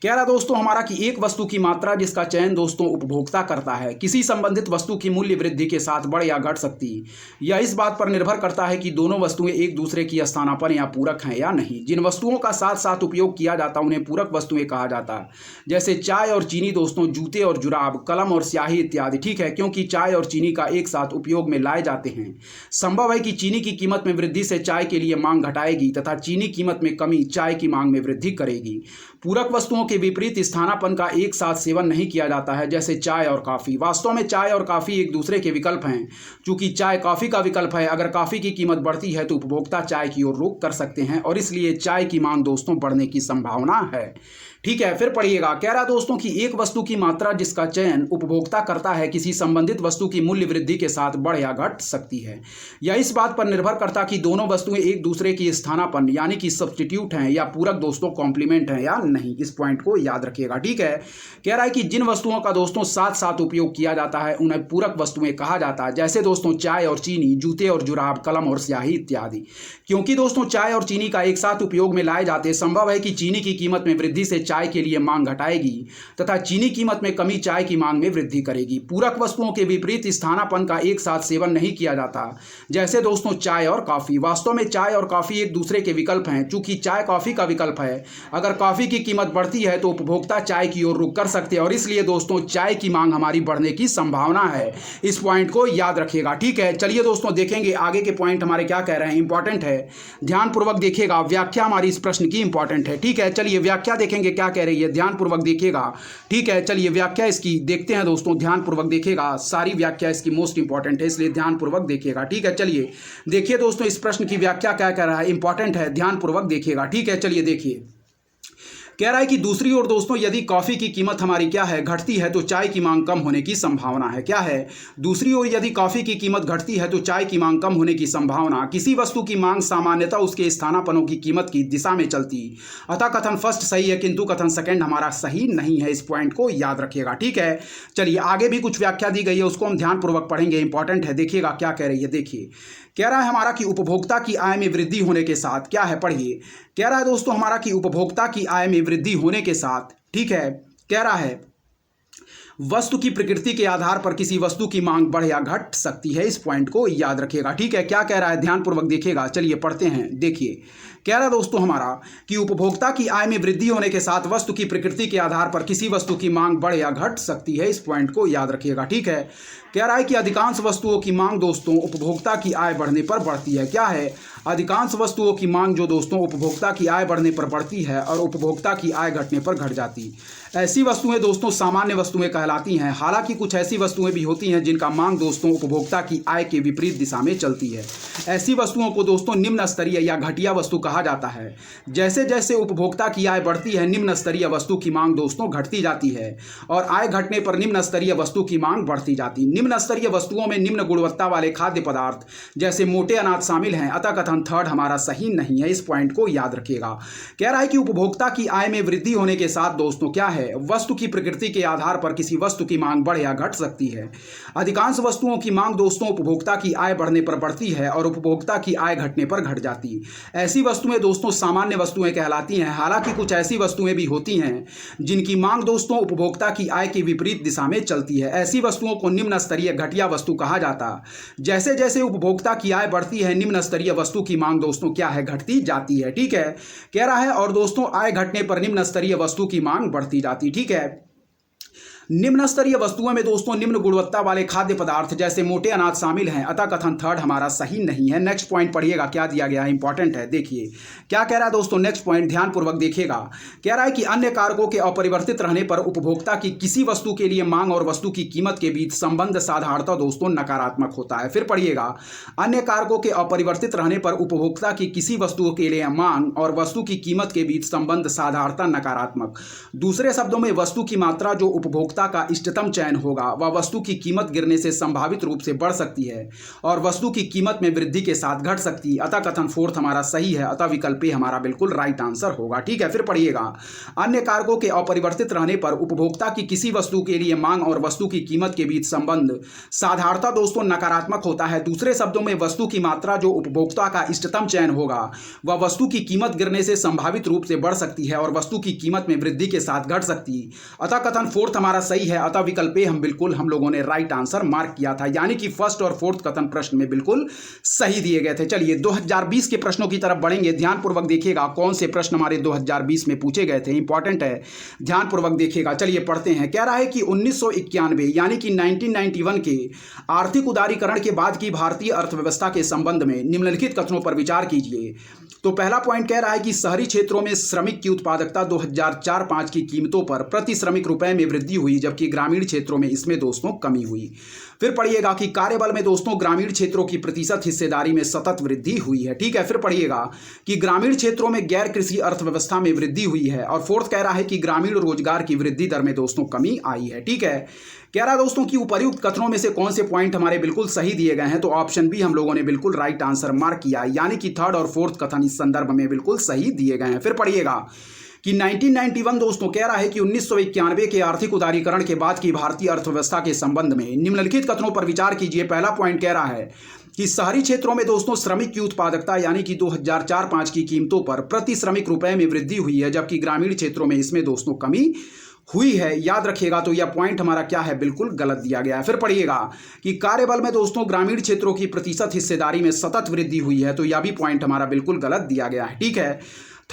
कह रहा दोस्तों हमारा कि एक वस्तु की मात्रा जिसका चयन दोस्तों उपभोक्ता करता है किसी संबंधित वस्तु की मूल्य वृद्धि के साथ बढ़ या घट सकती है। यह इस बात पर निर्भर करता है कि दोनों वस्तुएं एक दूसरे की स्थानापन्न या पूरक हैं या नहीं। जिन वस्तुओं का साथ साथ उपयोग किया जाता है उन्हें पूरक वस्तुएं कहा जाता है, जैसे चाय और चीनी दोस्तों, जूते और जुराब, कलम और स्याही इत्यादि। ठीक है, क्योंकि चाय और चीनी का एक साथ उपयोग में लाए जाते हैं। संभव है कि चीनी की कीमत में वृद्धि से चाय के लिए मांग घटाएगी तथा चीनी कीमत में कमी चाय की मांग में वृद्धि करेगी। पूरक वस्तुओं के विपरीत स्थानापन्न का एक साथ सेवन नहीं किया जाता है, जैसे चाय और कॉफी। वास्तव में चाय और कॉफी एक दूसरे के विकल्प हैं। चूंकि चाय कॉफी का विकल्प है, अगर कॉफी की कीमत बढ़ती है तो उपभोक्ता चाय की ओर रुख कर सकते हैं और इसलिए चाय की मांग दोस्तों बढ़ने की संभावना है। ठीक है, फिर पढ़िएगा। कह रहा है दोस्तों कि एक वस्तु की मात्रा जिसका चयन उपभोक्ता करता है किसी संबंधित वस्तु की मूल्य वृद्धि के साथ बढ़ या घट सकती है। यह इस बात पर निर्भर करता कि दोनों वस्तुएं एक दूसरे की स्थानापन्न यानी कि सब्स्टिट्यूट हैं या पूरक दोस्तों कॉम्प्लीमेंट हैं या नहीं। इस पॉइंट को याद रखिएगा। ठीक है, कह रहा है कि जिन वस्तुओं का दोस्तों साथ साथ उपयोग किया जाता है उन्हें पूरक वस्तुएं कहा जाता है, जैसे दोस्तों चाय और चीनी, जूते और जुराब, कलम और स्याही इत्यादि। क्योंकि दोस्तों चाय और चीनी का एक साथ उपयोग में लाए जाते, संभव है कि चीनी की कीमत में वृद्धि से चाय के लिए मांग घटाएगी तथा चीनी कीमत में कमी चाय की मांग में वृद्धि करेगी। पूरक वस्तुओं के विपरीत स्थानापन्न का एक साथ सेवन नहीं किया जाता, जैसे दोस्तों चाय और कॉफी। वास्तव में चाय और कॉफी एक दूसरे के विकल्प हैं। चूंकि चाय कॉफी का विकल्प है, अगर कॉफी की कीमत बढ़ती है तो उपभोक्ता चाय की ओर रुख कर सकते हैं और इसलिए दोस्तों चाय की मांग हमारी बढ़ने की संभावना है। इस पॉइंट को याद रखिएगा। ठीक है, चलिए दोस्तों देखेंगे आगे के पॉइंट हमारे क्या कह रहे हैं, इंपॉर्टेंट है, ध्यानपूर्वक देखिएगा। व्याख्या हमारी इस प्रश्न की इंपॉर्टेंट है। ठीक है, चलिए व्याख्या देखेंगे क्या कह रही है, ध्यानपूर्वक देखिएगा। ठीक है, चलिए व्याख्या इसकी देखते हैं दोस्तों, ध्यानपूर्वक देखिएगा। सारी व्याख्या इसकी मोस्ट इंपॉर्टेंट है, इसलिए ध्यानपूर्वक देखिएगा। ठीक है, चलिए देखिए दोस्तों इस प्रश्न की व्याख्या क्या कह रहा है, इंपॉर्टेंट है, ध्यानपूर्वक देखिएगा। ठीक है, चलिए देखिए। कह रहा है कि दूसरी ओर दोस्तों यदि कॉफी की कीमत हमारी क्या है, घटती है, तो चाय की मांग कम होने की संभावना है। क्या है, दूसरी ओर यदि कॉफी की कीमत घटती है तो चाय की मांग कम होने की संभावना। किसी वस्तु की मांग सामान्यतः उसके स्थानापन्नों की कीमत की दिशा में चलती, अतः कथन फर्स्ट सही है किंतु कथन सेकंड हमारा सही नहीं है। इस पॉइंट को याद रखिएगा। ठीक है, चलिए आगे भी कुछ व्याख्या दी गई है, उसको हम ध्यानपूर्वक पढ़ेंगे, इंपॉर्टेंट है, देखिएगा क्या कह रही है। देखिए कह रहा है हमारा कि उपभोक्ता की आय में वृद्धि होने के साथ क्या है, पढ़िए। कह रहा है दोस्तों हमारा कि उपभोक्ता की आय में वृद्धि होने के साथ, ठीक है, कह रहा है वस्तु की प्रकृति के आधार पर किसी वस्तु की मांग बढ़ या घट सकती है। इस पॉइंट को याद रखिएगा। ठीक है, क्या कह रहा है, ध्यानपूर्वक देखिएगा। चलिए पढ़ते हैं। देखिए कह रहा दोस्तों हमारा कि उपभोक्ता की आय में वृद्धि होने के साथ वस्तु की प्रकृति के आधार पर किसी वस्तु की मांग बढ़ या घट सकती है। इस पॉइंट को याद रखिएगा। ठीक है, कह रहा है कि अधिकांश वस्तुओं की मांग दोस्तों उपभोक्ता की आय बढ़ने पर बढ़ती है। क्या है, अधिकांश वस्तुओं की मांग जो दोस्तों उपभोक्ता की आय बढ़ने पर बढ़ती है और उपभोक्ता की आय घटने पर घट जाती। ऐसी वस्तुएं दोस्तों सामान्य वस्तुएं कहलाती हैं। हालांकि कुछ ऐसी वस्तुएं भी होती हैं जिनका मांग दोस्तों उपभोक्ता की आय के विपरीत दिशा में चलती है। ऐसी वस्तुओं को दोस्तों निम्न स्तरीय या घटिया वस्तु कहा जाता है। जैसे जैसे उपभोक्ता की आय बढ़ती है निम्न स्तरीय वस्तु की मांग दोस्तों घटती जाती है और आय घटने पर निम्न स्तरीय वस्तु की मांग बढ़ती जाती। निम्न स्तरीय वस्तुओं में निम्न गुणवत्ता वाले खाद्य पदार्थ जैसे मोटे अनाज शामिल हैं, अतः कथन थर्ड हमारा सही नहीं है। इस पॉइंट को याद रखिएगा। कह रहा है कि उपभोक्ता की आय में वृद्धि होने के साथ दोस्तों क्या है, वस्तु की प्रकृति के आधार पर किसी वस्तु की मांग बढ़ या घट सकती है। अधिकांश वस्तुओं की मांग दोस्तों उपभोक्ता की आय बढ़ने पर बढ़ती है और उपभोक्ता की आय घटने पर घट जाती। ऐसी वस्तुएं दोस्तों सामान्य वस्तुएं कहलाती हैं। हालांकि कुछ ऐसी वस्तुएं भी होती हैं जिनकी मांग दोस्तों उपभोक्ता की आय की विपरीत दिशा में चलती है। ऐसी वस्तुओं को निम्न स्तरीय घटिया वस्तु कहा जाता। जैसे जैसे उपभोक्ता की आय बढ़ती है निम्न स्तरीय वस्तु की मांग दोस्तों क्या है, घटती जाती है। ठीक है, कह रहा है और दोस्तों आय घटने पर निम्न स्तरीय वस्तु की मांग बढ़ती जाती। ठीक है, निम्न स्तरीय वस्तुओं में दोस्तों निम्न गुणवत्ता वाले खाद्य पदार्थ जैसे मोटे अनाज शामिल हैं, अतः कथन थर्ड हमारा सही नहीं है। नेक्स्ट पॉइंट पढ़िएगा क्या दिया गया है, इंपॉर्टेंट है। देखिए क्या कह रहा है दोस्तों, नेक्स्ट पॉइंट ध्यानपूर्वक देखिएगा। कह रहा है कि अन्य कारकों के अपरिवर्तित रहने पर उपभोक्ता की किसी वस्तु के लिए मांग और वस्तु की कीमत के बीच संबंध साधारणतः दोस्तों नकारात्मक होता है। फिर पढ़िएगा, अन्य कारकों के अपरिवर्तित रहने पर उपभोक्ता की किसी वस्तु के लिए मांग और वस्तु की कीमत के बीच संबंध साधारणतः नकारात्मक। दूसरे शब्दों में वस्तु की मात्रा जो उपभोक्ता का इष्टतम चयन होगा वह वस्तु की कीमत गिरने से संभावित रूप से बढ़ सकती है और वस्तु की कीमत में वृद्धि के साथ घट सकती है। अतः कथन फोर्थ हमारा सही है, अतः विकल्प ए हमारा बिल्कुल राइट आंसर होगा। ठीक है, फिर पढ़िएगा, अन्य कारकों के अपरिवर्तित रहने पर उपभोक्ता की किसी वस्तु के लिए मांग और वस्तु की कीमत के बीच संबंध साधारणतः दोस्तों नकारात्मक होता है। दूसरे शब्दों में वस्तु की मात्रा जो उपभोक्ता का इष्टतम चयन होगा वह वस्तु की कीमत गिरने से संभावित रूप से बढ़ सकती है और वस्तु की कीमत में वृद्धि के साथ घट सकती है। अतः कथन फोर्थ हमारा सही है, अतः विकल्प ए हम लोगों ने राइट आंसर मार्क किया था, यानी कि फर्स्ट और फोर्थ कथन प्रश्न में बिल्कुल सही दिए गए थे। चलिए 2020 के प्रश्नों की तरफ बढ़ेंगे। ध्यानपूर्वक देखिएगा कौन से प्रश्न हमारे 2020 में पूछे गए थे, इंपॉर्टेंट है, ध्यानपूर्वक देखिएगा। चलिए पढ़ते हैं। कह रहा है कि 1991 यानी कि 1991 के आर्थिक उदारीकरण के बाद की भारतीय अर्थव्यवस्था के संबंध में निम्नलिखित कथनों पर विचार कीजिए। तो पहला पॉइंट कह रहा है कि शहरी क्षेत्रों में श्रमिक की उत्पादकता 2004-05 की कीमतों पर प्रति श्रमिक रुपए में वृद्धि हुई हुई, जबकि ग्रामीण क्षेत्रों में इसमें दोस्तों कमी हुई। फिर पढ़िएगा कि कार्यबल में दोस्तों ग्रामीण क्षेत्रों की प्रतिशत हिस्सेदारी में सतत वृद्धि हुई है। ठीक है, फिर पढ़िएगा कि ग्रामीण क्षेत्रों में गैर कृषि अर्थव्यवस्था में वृद्धि हुई है। और फोर्थ कह रहा है कि ग्रामीण रोजगार की वृद्धि दर में दोस्तों कमी आई है। ठीक है, कह रहा दोस्तों कि उपर्युक्त कथनों में से कौन से पॉइंट हमारे बिल्कुल सही दिए गए हैं, तो ऑप्शन बी हम लोगों ने बिल्कुल राइट आंसर मार्क किया, यानी कि थर्ड और फोर्थ कथन इस संदर्भ में बिल्कुल सही दिए गए हैं। फिर पढ़िएगा कि 1991 दोस्तों कह रहा है कि 1991 के आर्थिक उदारीकरण के बाद की भारतीय अर्थव्यवस्था के संबंध में निम्नलिखित कथनों पर विचार कीजिए। पहला पॉइंट कह रहा है कि शहरी क्षेत्रों में दोस्तों श्रमिक की उत्पादकता यानी कि 2004-05 की कीमतों पर प्रति श्रमिक रुपए में वृद्धि हुई है, जबकि ग्रामीण क्षेत्रों में इसमें दोस्तों कमी हुई है। याद रखिएगा, तो यह पॉइंट हमारा क्या है, बिल्कुल गलत दिया गया है। फिर पढ़िएगा कि कार्यबल में दोस्तों ग्रामीण क्षेत्रों की प्रतिशत हिस्सेदारी में सतत वृद्धि हुई है, तो यह भी पॉइंट हमारा बिल्कुल गलत दिया गया है। ठीक है,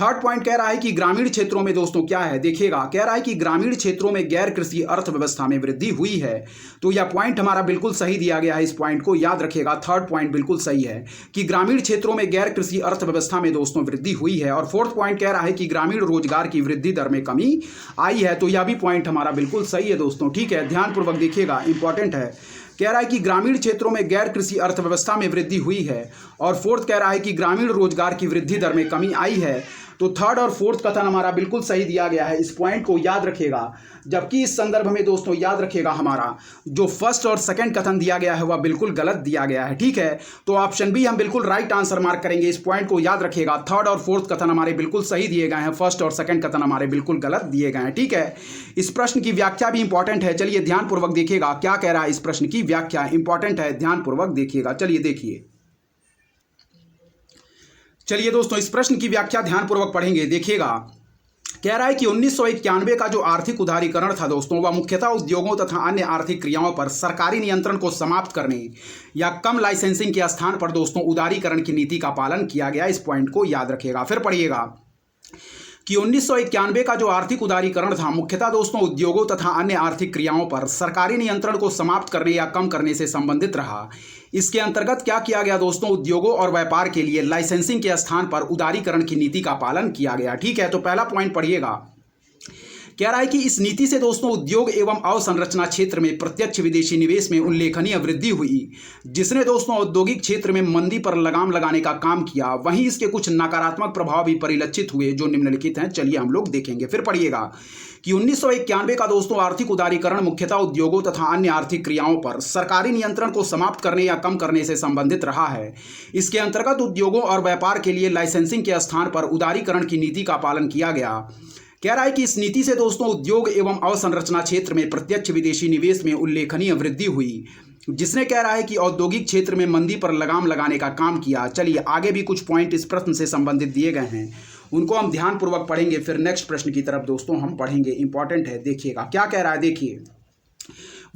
थर्ड पॉइंट कह रहा है कि ग्रामीण क्षेत्रों में दोस्तों क्या है, देखिएगा, कह रहा है कि ग्रामीण क्षेत्रों में गैर कृषि अर्थव्यवस्था में वृद्धि हुई है, तो यह पॉइंट हमारा बिल्कुल सही दिया गया है। इस पॉइंट को याद रखिएगा, थर्ड पॉइंट बिल्कुल सही है कि ग्रामीण क्षेत्रों में गैर कृषि अर्थव्यवस्था में दोस्तों वृद्धि हुई है। और फोर्थ पॉइंट कह रहा है कि ग्रामीण रोजगार की वृद्धि दर में कमी आई है, तो यह भी पॉइंट हमारा बिल्कुल सही है दोस्तों। ठीक है, ध्यानपूर्वक देखिएगा, इंपॉर्टेंट है। कह रहा है कि ग्रामीण क्षेत्रों में गैर कृषि अर्थव्यवस्था में वृद्धि हुई है, और फोर्थ कह रहा है कि ग्रामीण रोजगार की वृद्धि दर में कमी आई है, तो थर्ड और फोर्थ कथन हमारा बिल्कुल सही दिया गया है। इस पॉइंट को याद रखिएगा, जबकि इस संदर्भ में दोस्तों याद रखिएगा हमारा जो फर्स्ट और सेकंड कथन दिया गया है वह बिल्कुल गलत दिया गया है। ठीक है, तो ऑप्शन बी हम बिल्कुल राइट आंसर मार्क करेंगे। इस पॉइंट को याद रखिएगा, थर्ड और फोर्थ कथन हमारे बिल्कुल सही दिए गए हैं, फर्स्ट और सेकंड कथन हमारे बिल्कुल गलत दिए गए हैं। ठीक है, इस प्रश्न की व्याख्या भी इंपॉर्टेंट है, चलिए ध्यानपूर्वक देखिएगा क्या कह रहा है। इस प्रश्न की व्याख्या इंपॉर्टेंट है, ध्यानपूर्वक देखिएगा। चलिए देखिए, चलिए दोस्तों इस प्रश्न की व्याख्या ध्यानपूर्वक पढ़ेंगे। देखिएगा, कह रहा है कि 1991 का जो आर्थिक उदारीकरण था दोस्तों, वह मुख्यतः उद्योगों तथा अन्य आर्थिक क्रियाओं पर सरकारी नियंत्रण को समाप्त करने या कम लाइसेंसिंग के स्थान पर दोस्तों उदारीकरण की नीति का पालन किया गया। इस पॉइंट को याद रखिएगा। फिर पढ़िएगा कि 1991 का जो आर्थिक उदारीकरण था मुख्यतः दोस्तों उद्योगों तथा अन्य आर्थिक क्रियाओं पर सरकारी नियंत्रण को समाप्त करने या कम करने से संबंधित रहा। इसके अंतर्गत क्या किया गया दोस्तों, उद्योगों और व्यापार के लिए लाइसेंसिंग के स्थान पर उदारीकरण की नीति का पालन किया गया। ठीक है, तो पहला पॉइंट पढ़िएगा, कह रहा है कि इस नीति से दोस्तों उद्योग एवं अवसंरचना क्षेत्र में प्रत्यक्ष विदेशी निवेश में उल्लेखनीय वृद्धि हुई, जिसने दोस्तों औद्योगिक क्षेत्र में मंदी पर लगाम लगाने का काम किया। वहीं इसके कुछ नकारात्मक प्रभाव भी परिलक्षित हुए, जो निम्नलिखित हैं। चलिए हम लोग देखेंगे। फिर पढ़िएगा कि 1991 का दोस्तों आर्थिक उदारीकरण मुख्यतः उद्योगों तथा अन्य आर्थिक क्रियाओं पर सरकारी नियंत्रण को समाप्त करने या कम करने से संबंधित रहा है। इसके अंतर्गत उद्योगों और व्यापार के लिए लाइसेंसिंग के स्थान पर उदारीकरण की नीति का पालन किया गया। कह रहा है कि इस नीति से दोस्तों उद्योग एवं अवसंरचना क्षेत्र में प्रत्यक्ष विदेशी निवेश में उल्लेखनीय वृद्धि हुई, जिसने कह रहा है कि औद्योगिक क्षेत्र में मंदी पर लगाम लगाने का काम किया। चलिए आगे भी कुछ पॉइंट इस प्रश्न से संबंधित दिए गए हैं, उनको हम ध्यानपूर्वक पढ़ेंगे, फिर नेक्स्ट प्रश्न की तरफ दोस्तों हम पढ़ेंगे। इंपॉर्टेंट है, देखिएगा क्या कह रहा है। देखिए,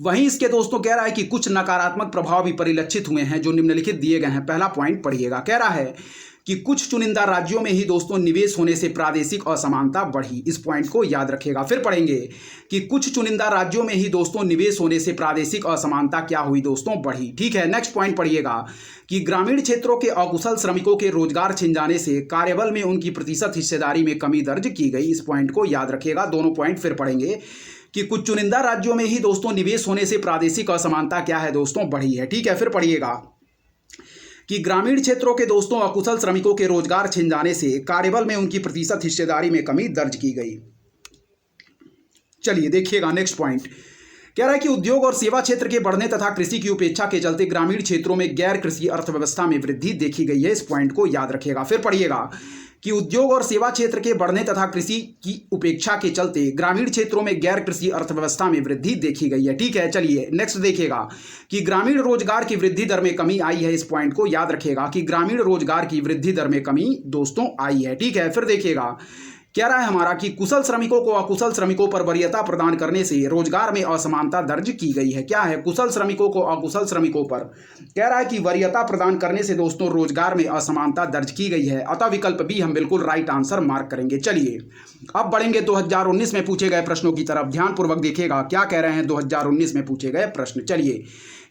वहीं इसके दोस्तों कह रहा है कि कुछ नकारात्मक प्रभाव भी परिलक्षित हुए हैं, जो निम्नलिखित दिए गए हैं। पहला पॉइंट पढ़िएगा, कह रहा है कि कुछ चुनिंदा राज्यों में ही दोस्तों निवेश होने से प्रादेशिक असमानता बढ़ी। इस पॉइंट को याद रखिएगा। फिर पढ़ेंगे कि कुछ चुनिंदा राज्यों में ही दोस्तों निवेश होने से प्रादेशिक असमानता क्या हुई दोस्तों, बढ़ी। ठीक है, नेक्स्ट पॉइंट पढ़िएगा कि ग्रामीण क्षेत्रों के अकुशल श्रमिकों के रोजगार छिन जाने से कार्यबल में उनकी प्रतिशत हिस्सेदारी में कमी दर्ज की गई। इस पॉइंट को याद रखिएगा। दोनों पॉइंट फिर पढ़ेंगे कि कुछ चुनिंदा राज्यों में ही दोस्तों निवेश होने से प्रादेशिक असमानता क्या है दोस्तों, बढ़ी है। ठीक है, फिर पढ़िएगा कि ग्रामीण क्षेत्रों के दोस्तों अकुशल श्रमिकों के रोजगार छिन जाने से कार्यबल में उनकी प्रतिशत हिस्सेदारी में कमी दर्ज की गई। चलिए देखिएगा, नेक्स्ट पॉइंट कह रहा है कि उद्योग और सेवा क्षेत्र के बढ़ने तथा कृषि की उपेक्षा के चलते ग्रामीण क्षेत्रों में गैर कृषि अर्थव्यवस्था में वृद्धि देखी गई है। इस पॉइंट को याद रखिएगा। फिर पढ़िएगा कि उद्योग और सेवा क्षेत्र के बढ़ने तथा कृषि की उपेक्षा के चलते ग्रामीण क्षेत्रों में गैर कृषि अर्थव्यवस्था में वृद्धि देखी गई है। ठीक है, चलिए नेक्स्ट देखिएगा कि ग्रामीण रोजगार की वृद्धि दर में कमी आई है। इस पॉइंट को याद रखिएगा कि ग्रामीण रोजगार की वृद्धि दर में कमी दोस्तों आई है। ठीक है, फिर देखिएगा कह रहा है हमारा कि कुशल श्रमिकों को अकुशल श्रमिकों पर वरीयता प्रदान करने से रोजगार में असमानता दर्ज की गई है। क्या है, कुशल श्रमिकों को अकुशल श्रमिकों पर कह रहा है कि वरीयता प्रदान करने से दोस्तों रोजगार में असमानता दर्ज की गई है। अतः विकल्प बी हम बिल्कुल राइट आंसर मार्क करेंगे। चलिए अब बढ़ेंगे 2019 में पूछे गए प्रश्नों की तरफ। ध्यानपूर्वक देखिएगा क्या कह रहे हैं 2019 में पूछे गए प्रश्न। चलिए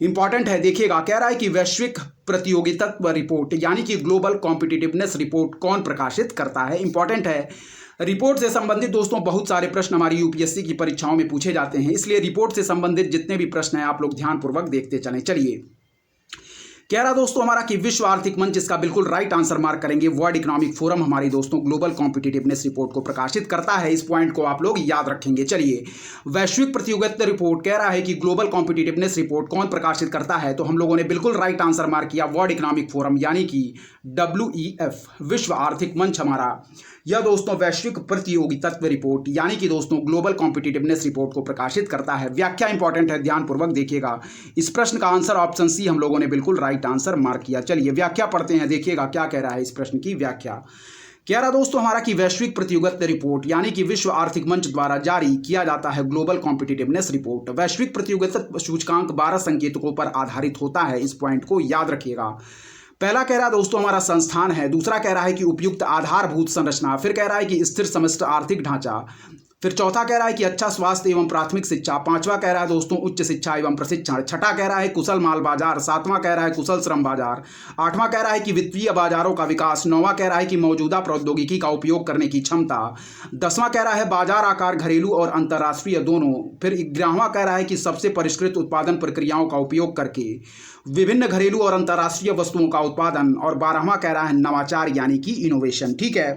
इंपॉर्टेंट है, देखिएगा। कह रहा है कि वैश्विक प्रतियोगित्व रिपोर्ट यानी कि ग्लोबल कॉम्पिटिटिवनेस रिपोर्ट कौन प्रकाशित करता है। इंपॉर्टेंट है, रिपोर्ट से संबंधित दोस्तों बहुत सारे प्रश्न हमारी यूपीएससी की परीक्षाओं में पूछे जाते हैं, इसलिए रिपोर्ट से संबंधित जितने भी प्रश्न हैं आप लोग ध्यानपूर्वक देखते चलें। चलिए, कह रहा दोस्तों हमारा कि विश्व आर्थिक मंच, इसका बिल्कुल राइट आंसर मार्क करेंगे। वर्ल्ड इकोनॉमिक फोरम हमारी दोस्तों ग्लोबल कॉम्पिटिटिवनेस रिपोर्ट को प्रकाशित करता है। इस पॉइंट को आप लोग याद रखेंगे। चलिए, वैश्विक प्रतियोगिता रिपोर्ट कह रहा है कि ग्लोबल कॉम्पिटिटिवनेस रिपोर्ट कौन प्रकाशित करता है, तो हम लोगों ने बिल्कुल राइट आंसर मार्क किया, वर्ल्ड इकोनॉमिक फोरम यानी कि WEF, विश्व आर्थिक मंच हमारा यह दोस्तों वैश्विक प्रतियोगित्व रिपोर्ट यानी कि दोस्तों ग्लोबल कॉम्पिटिटिवनेस रिपोर्ट को प्रकाशित करता है। व्याख्या इंपॉर्टेंट है, ध्यानपूर्वक देखिएगा। इस प्रश्न का आंसर ऑप्शन सी हम लोगों ने बिल्कुल राइट आंसर मार्क किया। चलिए व्याख्या पढ़ते हैं, देखिएगा क्या कह रहा है इस प्रश्न की व्याख्या। कह रहा दोस्तों हमारा कि वैश्विक प्रतियोगित्व रिपोर्ट यानी कि विश्व आर्थिक मंच द्वारा जारी किया जाता है ग्लोबल कॉम्पिटिटिवनेस रिपोर्ट। वैश्विक प्रतियोगित्व सूचकांक 12 संकेतकों पर आधारित होता है। इस पॉइंट को याद रखिएगा। पहला कह रहा है दोस्तों हमारा संस्थान है, दूसरा कह रहा है कि उपयुक्त आधारभूत संरचना, फिर कह रहा है कि स्थिर समष्टि आर्थिक ढांचा, फिर चौथा कह रहा है कि अच्छा स्वास्थ्य एवं प्राथमिक शिक्षा, पांचवा कह रहा है दोस्तों उच्च शिक्षा एवं प्रशिक्षण, छठा कह रहा है कुशल माल बाजार, सातवां कह रहा है कुशल श्रम बाजार, आठवां कह रहा है कि वित्तीय बाजारों का विकास, नौवां कह रहा है कि मौजूदा प्रौद्योगिकी का उपयोग करने की क्षमता, 10वां कह रहा है बाजार आकार घरेलू और अंतर्राष्ट्रीय दोनों, फिर 11वां कह रहा है कि सबसे परिष्कृत उत्पादन प्रक्रियाओं का उपयोग करके विभिन्न घरेलू और अंतर्राष्ट्रीय वस्तुओं का उत्पादन, और 12वां कह रहा है नवाचार यानी कि इनोवेशन। ठीक है,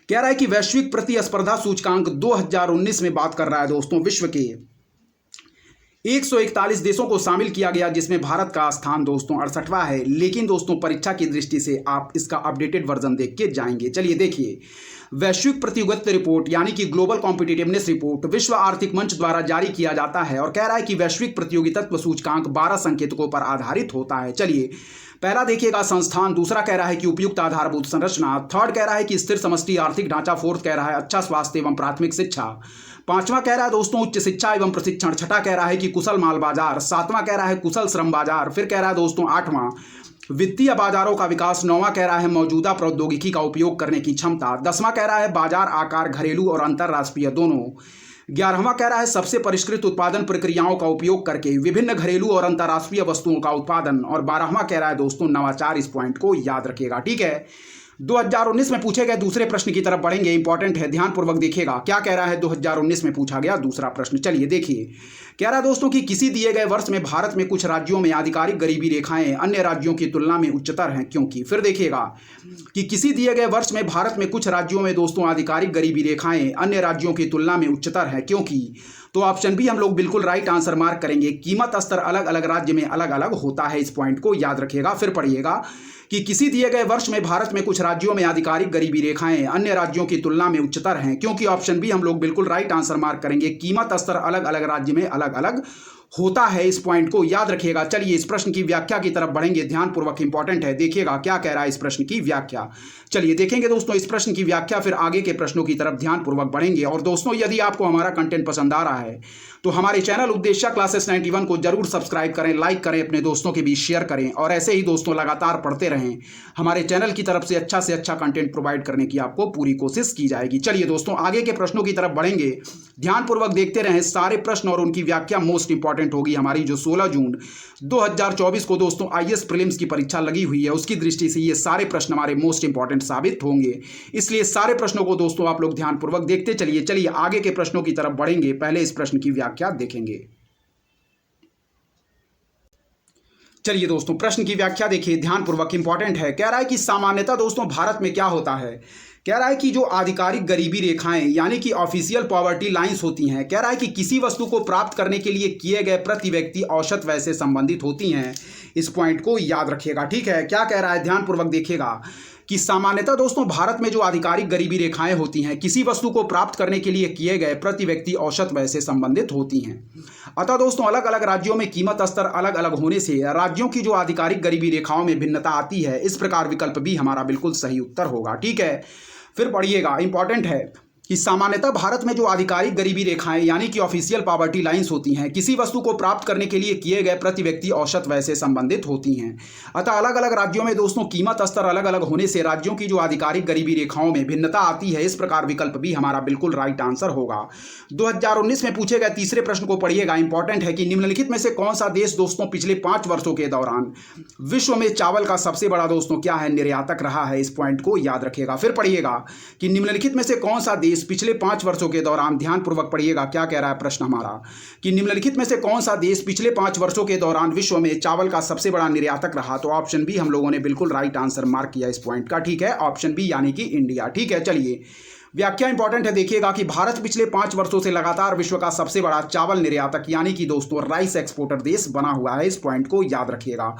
कह रहा है कि वैश्विक प्रतिस्पर्धा सूचकांक 2019 में बात कर रहा है दोस्तों विश्व के 141 देशों को शामिल किया गया, जिसमें भारत का स्थान दोस्तों 68वां है। लेकिन दोस्तों परीक्षा की दृष्टि से आप इसका अपडेटेड वर्जन देख के जाएंगे। चलिए देखिए, वैश्विक प्रतियोगित्व रिपोर्ट यानी कि ग्लोबल कॉम्पिटिटिवनेस रिपोर्ट विश्व आर्थिक मंच द्वारा जारी किया जाता है और कह रहा है कि वैश्विक प्रतियोगित्व सूचकांक 12 संकेतकों पर आधारित होता है। चलिए, पहला देखिएगा संस्थान, दूसरा कह रहा है कि उपयुक्त आधारभूत संरचना, थर्ड कह रहा है कि स्थिर समष्टि आर्थिक ढांचा, फोर्थ कह रहा है अच्छा स्वास्थ्य एवं प्राथमिक शिक्षा, पांचवा कह रहा है दोस्तों उच्च शिक्षा एवं प्रशिक्षण, छठा कह रहा है कि कुशल माल बाजार, सातवां कह रहा है कुशल श्रम बाजार, फिर कह रहा है दोस्तों आठवां वित्तीय बाजारों का विकास, नौवां कह रहा है मौजूदा प्रौद्योगिकी का उपयोग करने की क्षमता, 10वां कह रहा है बाजार आकार घरेलू और अंतर्राष्ट्रीय दोनों, 11वां कह रहा है सबसे परिष्कृत उत्पादन प्रक्रियाओं का उपयोग करके विभिन्न घरेलू और अंतर्राष्ट्रीय वस्तुओं का उत्पादन, और 12वां कह रहा है दोस्तों नवाचार। इस पॉइंट को याद रखिएगा। ठीक है, 2019 में पूछे गए दूसरे प्रश्न की तरफ बढ़ेंगे। इंपॉर्टेंट है, ध्यानपूर्वक देखिएगा क्या कह रहा है 2019 में पूछा गया दूसरा प्रश्न। चलिए देखिए, कह रहा है दोस्तों कि किसी दिए गए वर्ष में भारत में कुछ राज्यों में आधिकारिक गरीबी रेखाएं अन्य राज्यों की तुलना में उच्चतर हैं, क्योंकि। फिर देखिएगा कि किसी दिए गए वर्ष में भारत में कुछ राज्यों में दोस्तों आधिकारिक गरीबी रेखाएं अन्य राज्यों की तुलना में उच्चतर है, क्योंकि। तो ऑप्शन बी हम लोग बिल्कुल राइट आंसर मार्क करेंगे, कीमत स्तर अलग अलग राज्य में अलग अलग होता है। इस पॉइंट को याद रखिएगा। फिर पढ़िएगा कि किसी दिए गए वर्ष में भारत में कुछ राज्यों में आधिकारिक गरीबी रेखाएं अन्य राज्यों की तुलना में उच्चतर हैं, क्योंकि ऑप्शन बी हम लोग बिल्कुल राइट आंसर मार्क करेंगे, कीमत स्तर अलग अलग राज्य में अलग अलग होता है। इस पॉइंट को याद रखिएगा। चलिए इस प्रश्न की व्याख्या की तरफ बढ़ेंगे, ध्यानपूर्वक इंपॉर्टेंट है, देखिएगा क्या कह रहा है इस प्रश्न की व्याख्या। चलिए देखेंगे दोस्तों इस प्रश्न की व्याख्या, फिर आगे के प्रश्नों की तरफ ध्यानपूर्वक बढ़ेंगे। और दोस्तों यदि आपको हमारा कंटेंट पसंद आ रहा है तो हमारे चैनल उद्देश्य क्लासेस 91 को जरूर सब्सक्राइब करें, लाइक करें, अपने दोस्तों के बीच शेयर करें, और ऐसे ही दोस्तों लगातार पढ़ते रहें। हमारे चैनल की तरफ से अच्छा कंटेंट प्रोवाइड करने की आपको पूरी कोशिश की जाएगी। चलिए दोस्तों आगे के प्रश्नों की तरफ बढ़ेंगे, ध्यानपूर्वक देखते रहें सारे प्रश्न और उनकी व्याख्या मोस्ट इंपॉर्टेंट होगी। हमारी जो 16 जून 2024 को दोस्तों IAS प्रीलिम्स की परीक्षा लगी हुई है, उसकी दृष्टि से ये सारे प्रश्न हमारे मोस्ट इंपॉर्टेंट साबित होंगे, इसलिए सारे प्रश्नों को दोस्तों आप लोग ध्यानपूर्वक देखते चलिए। चलिए आगे के प्रश्नों की तरफ बढ़ेंगे, पहले इस प्रश्न की व्याख्या देखेंगे। चलिए दोस्तों प्रश्न की व्याख्या देखिए, ध्यानपूर्वक इंपॉर्टेंट है। कह रहा है कि सामान्यतः दोस्तों भारत में क्या होता है, कह रहा है कि जो आधिकारिक गरीबी रेखाएं यानी कि ऑफिशियल पॉवर्टी लाइंस होती हैं, कह रहा है कि किसी वस्तु को प्राप्त करने के लिए किए गए प्रति व्यक्ति औसत व्यय से संबंधित होती हैं। इस पॉइंट को याद रखिएगा। ठीक है, क्या कह रहा है ध्यानपूर्वक देखिएगा कि सामान्यतः दोस्तों भारत में जो आधिकारिक गरीबी रेखाएं होती हैं किसी वस्तु को प्राप्त करने के लिए किए गए प्रति व्यक्ति औसत व्यय से संबंधित होती हैं। अतः दोस्तों अलग अलग राज्यों में कीमत स्तर अलग अलग होने से राज्यों की जो आधिकारिक गरीबी रेखाओं में भिन्नता आती है। इस प्रकार विकल्प भी हमारा बिल्कुल सही उत्तर होगा। ठीक है, फिर पढ़िएगा, इंपॉर्टेंट है। कि सामान्यतः भारत में जो आधिकारिक गरीबी रेखाएं यानी कि ऑफिशियल पॉवर्टी लाइंस होती हैं किसी वस्तु को प्राप्त करने के लिए किए गए प्रति व्यक्ति औसत व्यय से संबंधित होती हैं। अतः अलग अलग राज्यों में दोस्तों कीमत स्तर अलग अलग होने से राज्यों की जो आधिकारिक गरीबी रेखाओं में भिन्नता आती है। इस प्रकार विकल्प भी हमारा बिल्कुल राइट आंसर होगा। 2019 में पूछे गए तीसरे प्रश्न को पढ़िएगा, इंपॉर्टेंट है कि निम्नलिखित में से कौन सा देश दोस्तों पिछले 5 वर्षों के दौरान विश्व में चावल का सबसे बड़ा दोस्तों क्या है निर्यातक रहा है। इस पॉइंट को याद रखिएगा। फिर पढ़िएगा कि निम्नलिखित में से कौन सा देश पिछले 5 वर्षों के दौरान, ध्यानपूर्वक पढ़िएगा क्या कह रहा है प्रश्न हमारा, कि निम्नलिखित में से कौन सा देश पिछले 5 वर्षों के दौरान विश्व में चावल का सबसे बड़ा निर्यातक रहा। तो ऑप्शन बी हम लोगों ने बिल्कुल राइट आंसर मार्क किया इस पॉइंट का। ठीक है, ऑप्शन बी यानी कि इंडिया। ठीक है, चलिए व्याख्या इंपॉर्टेंट है, देखिएगा कि भारत पिछले 5 वर्षों से लगातार विश्व का सबसे बड़ा चावल निर्यातक यानी कि दोस्तों राइस एक्सपोर्टर देश बना हुआ है। इस पॉइंट को याद रखिएगा।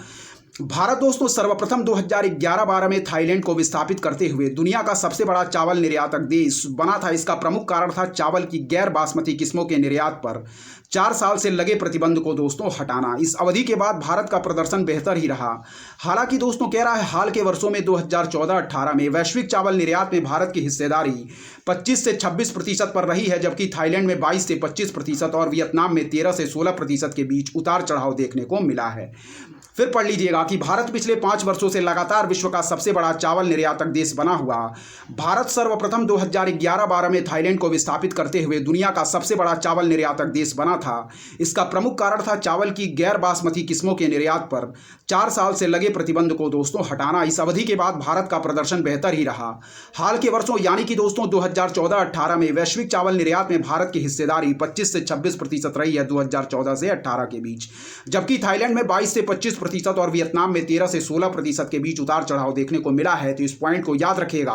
भारत दोस्तों सर्वप्रथम 2011-12 में थाईलैंड को विस्थापित करते हुए दुनिया का सबसे बड़ा चावल निर्यातक देश बना था। इसका प्रमुख कारण था चावल की गैर बासमती किस्मों के निर्यात पर 4 साल से लगे प्रतिबंध को दोस्तों हटाना। इस अवधि के बाद भारत का प्रदर्शन बेहतर ही रहा। हालांकि दोस्तों कह रहा है हाल के वर्षों में 2014-18 में वैश्विक चावल निर्यात में भारत की हिस्सेदारी 25 से 26% पर रही है, जबकि थाईलैंड में 22 से 25% और वियतनाम में 13 से 16% के बीच उतार चढ़ाव देखने को मिला है। फिर पढ़ लीजिएगा कि भारत पिछले 5 वर्षों से लगातार विश्व का सबसे बड़ा चावल निर्यातक देश बना हुआ। भारत सर्वप्रथम 2011-12 में थाईलैंड को विस्थापित करते हुए दुनिया का सबसे बड़ा चावल निर्यातक देश बना था। इसका प्रमुख कारण था चावल की गैर बासमती किस्मों के निर्यात पर 4 साल से लगे प्रतिबंध को दोस्तों हटाना। इस अवधि के बाद भारत का प्रदर्शन बेहतर ही रहा। हाल के वर्षों यानी कि दोस्तों 2014-18 में वैश्विक चावल निर्यात में भारत की हिस्सेदारी 25 से 26% रही है 2014 से 18 के बीच, जबकि थाईलैंड में 22 से 25% और वियतनाम में 13 से 16% के बीच उतार चढ़ाव देखने को मिला है। तो इस पॉइंट को याद रखिएगा।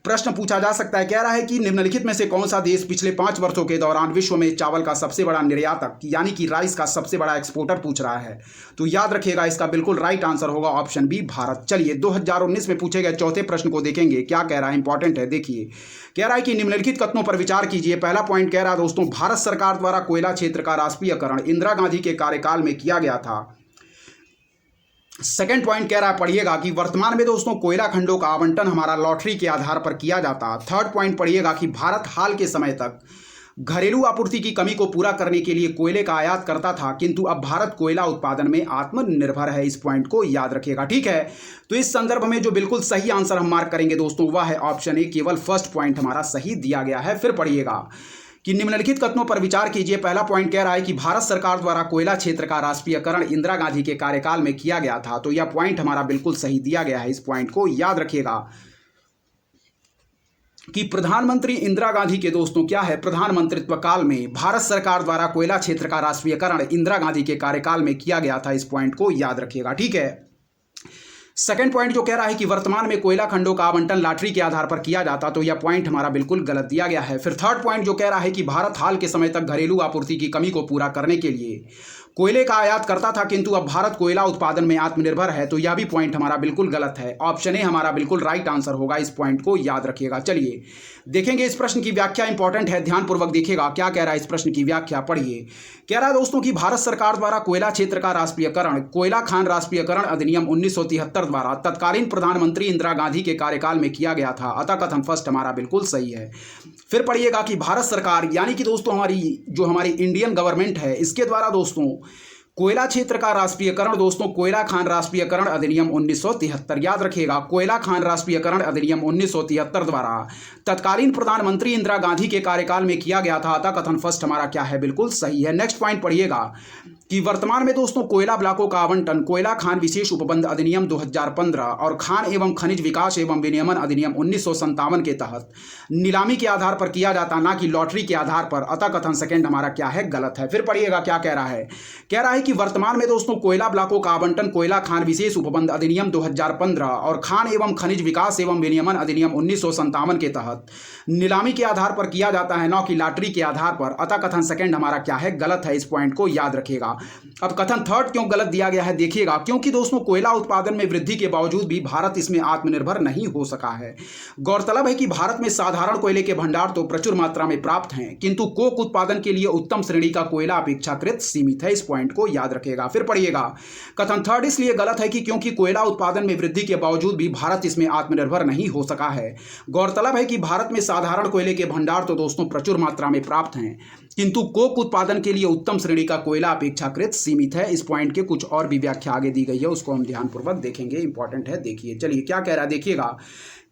प्रश्न पूछा जा सकता है, कह रहा है कि निम्नलिखित में से कौन सा देश पिछले 5 वर्षों के दौरान विश्व में चावल का सबसे बड़ा निर्यातक यानी कि राइस का सबसे बड़ा एक्सपोर्टर पूछ रहा है। तो याद रखिएगा इसका बिल्कुल राइट आंसर होगा ऑप्शन बी भारत। चलिए 2019 में पूछे गए चौथे प्रश्न को देखेंगे, क्या कह रहा है, इंपॉर्टेंट है। देखिए कह रहा है कि निम्नलिखित कथनों पर विचार कीजिए। पहला पॉइंट कह रहा है दोस्तों भारत सरकार द्वारा कोयला क्षेत्र का राष्ट्रीयकरण इंदिरा गांधी के कार्यकाल में किया गया था। सेकंड पॉइंट कह रहा है पढ़िएगा कि वर्तमान में दोस्तों कोयला खंडों का आवंटन हमारा लॉटरी के आधार पर किया जाता। थर्ड पॉइंट पढ़िएगा कि भारत हाल के समय तक घरेलू आपूर्ति की कमी को पूरा करने के लिए कोयले का आयात करता था, किंतु अब भारत कोयला उत्पादन में आत्मनिर्भर है। इस पॉइंट को याद रखिएगा। ठीक है, तो इस संदर्भ में जो बिल्कुल सही आंसर हम मार्क करेंगे दोस्तों वह है ऑप्शन ए, केवल फर्स्ट पॉइंट हमारा सही दिया गया है। फिर पढ़िएगा कि निम्नलिखित कथनों पर विचार कीजिए। पहला पॉइंट कह रहा है कि भारत सरकार द्वारा कोयला क्षेत्र का राष्ट्रीयकरण इंदिरा गांधी के कार्यकाल में किया गया था। तो यह पॉइंट हमारा बिल्कुल सही दिया गया है। इस पॉइंट को याद रखिएगा कि प्रधानमंत्री इंदिरा गांधी के दोस्तों क्या है प्रधानमंत्रित्व काल में भारत सरकार द्वारा कोयला क्षेत्र का राष्ट्रीयकरण इंदिरा गांधी के कार्यकाल में किया गया था। इस पॉइंट को याद रखिएगा। ठीक है, सेकंड पॉइंट जो कह रहा है कि वर्तमान में कोयला खंडों का आवंटन लॉटरी के आधार पर किया जाता, तो यह पॉइंट हमारा बिल्कुल गलत दिया गया है। फिर थर्ड पॉइंट जो कह रहा है कि भारत हाल के समय तक घरेलू आपूर्ति की कमी को पूरा करने के लिए कोयले का आयात करता था, किंतु अब भारत कोयला उत्पादन में आत्मनिर्भर है। तो यह भी पॉइंट हमारा बिल्कुल गलत है। ऑप्शन ए हमारा बिल्कुल राइट आंसर होगा। इस पॉइंट को याद रखिएगा। चलिए देखेंगे इस प्रश्न की व्याख्या, इंपॉर्टेंट है, ध्यानपूर्वक देखिएगा क्या कह रहा है इस प्रश्न की व्याख्या। पढ़िए, कह रहा है दोस्तों कि भारत सरकार द्वारा कोयला क्षेत्र का राष्ट्रीयकरण कोयला खान राष्ट्रीयकरण अधिनियम 1973 द्वारा तत्कालीन प्रधानमंत्री इंदिरा गांधी के कार्यकाल में किया गया था। अतः कथन फर्स्ट हमारा बिल्कुल सही है। फिर पढ़िएगा कि भारत सरकार यानी कि दोस्तों हमारी इंडियन गवर्नमेंट है, इसके द्वारा दोस्तों कोयला क्षेत्र का राष्ट्रीयकरण दोस्तों कोयला खान राष्ट्रीयकरण अधिनियम 1973, याद रखिएगा, कोयला खान राष्ट्रीयकरण अधिनियम 1973 द्वारा तत्कालीन प्रधानमंत्री इंदिरा गांधी के कार्यकाल में किया गया था। अतः कथन फर्स्ट हमारा क्या है, बिल्कुल सही है। नेक्स्ट पॉइंट पढ़िएगा कि वर्तमान में दोस्तों कोयला ब्लॉकों का आवंटन कोयला खान विशेष उपबंध अधिनियम 2015 और खान एवं खनिज विकास एवं विनियमन अधिनियम 1957 के तहत नीलामी के आधार पर किया जाता, ना कि लॉटरी के आधार पर। अतः कथन सेकंड हमारा क्या है, गलत है। फिर पढ़िएगा क्या कह रहा है, कह रहा है कि वर्तमान में दोस्तों कोयला ब्लॉकों का आवंटन कोयला खान विशेष उपबंध अधिनियम 2015 और खान एवं खनिज विकास एवं विनियमन अधिनियम 1957 के तहत नीलामी के आधार पर किया जाता है, न कि लॉटरी के आधार पर। अतः कथन सेकंड हमारा क्या है, गलत है। इस पॉइंट को याद रखिएगा। अब कथन थर्ड क्यों गलत दिया गया है देखिएगा, क्योंकि दोस्तों कोयला उत्पादन में वृद्धि के बावजूद भी भारत इसमें आत्मनिर्भर नहीं हो सका है। गौरतलब है कि भारत में साधारण कोयले के भंडार तो प्रचुर मात्रा में प्राप्त हैं, किंतु कोक उत्पादन के लिए उत्तम श्रेणी का कोयला अपेक्षाकृत सीमित है। इस पॉइंट को याद रखिएगा। फिर पढ़िएगा, कथन थर्ड इसलिए गलत है कि क्योंकि कोयला उत्पादन में वृद्धि के बावजूद भी भारत इसमें आत्मनिर्भर नहीं हो सका है। गौरतलब है कि भारत में साधारण कोयले के भंडार तो दोस्तों प्रचुर मात्रा में प्राप्त हैं, किंतु कोक उत्पादन के लिए उत्तम श्रेणी का कोयला अपेक्षाकृत सीमित है। इस पॉइंट के कुछ और भी व्याख्या आगे दी गई है, उसको हम ध्यानपूर्वक देखेंगे, इंपॉर्टेंट है। देखिए चलिए क्या कह रहा है देखिएगा,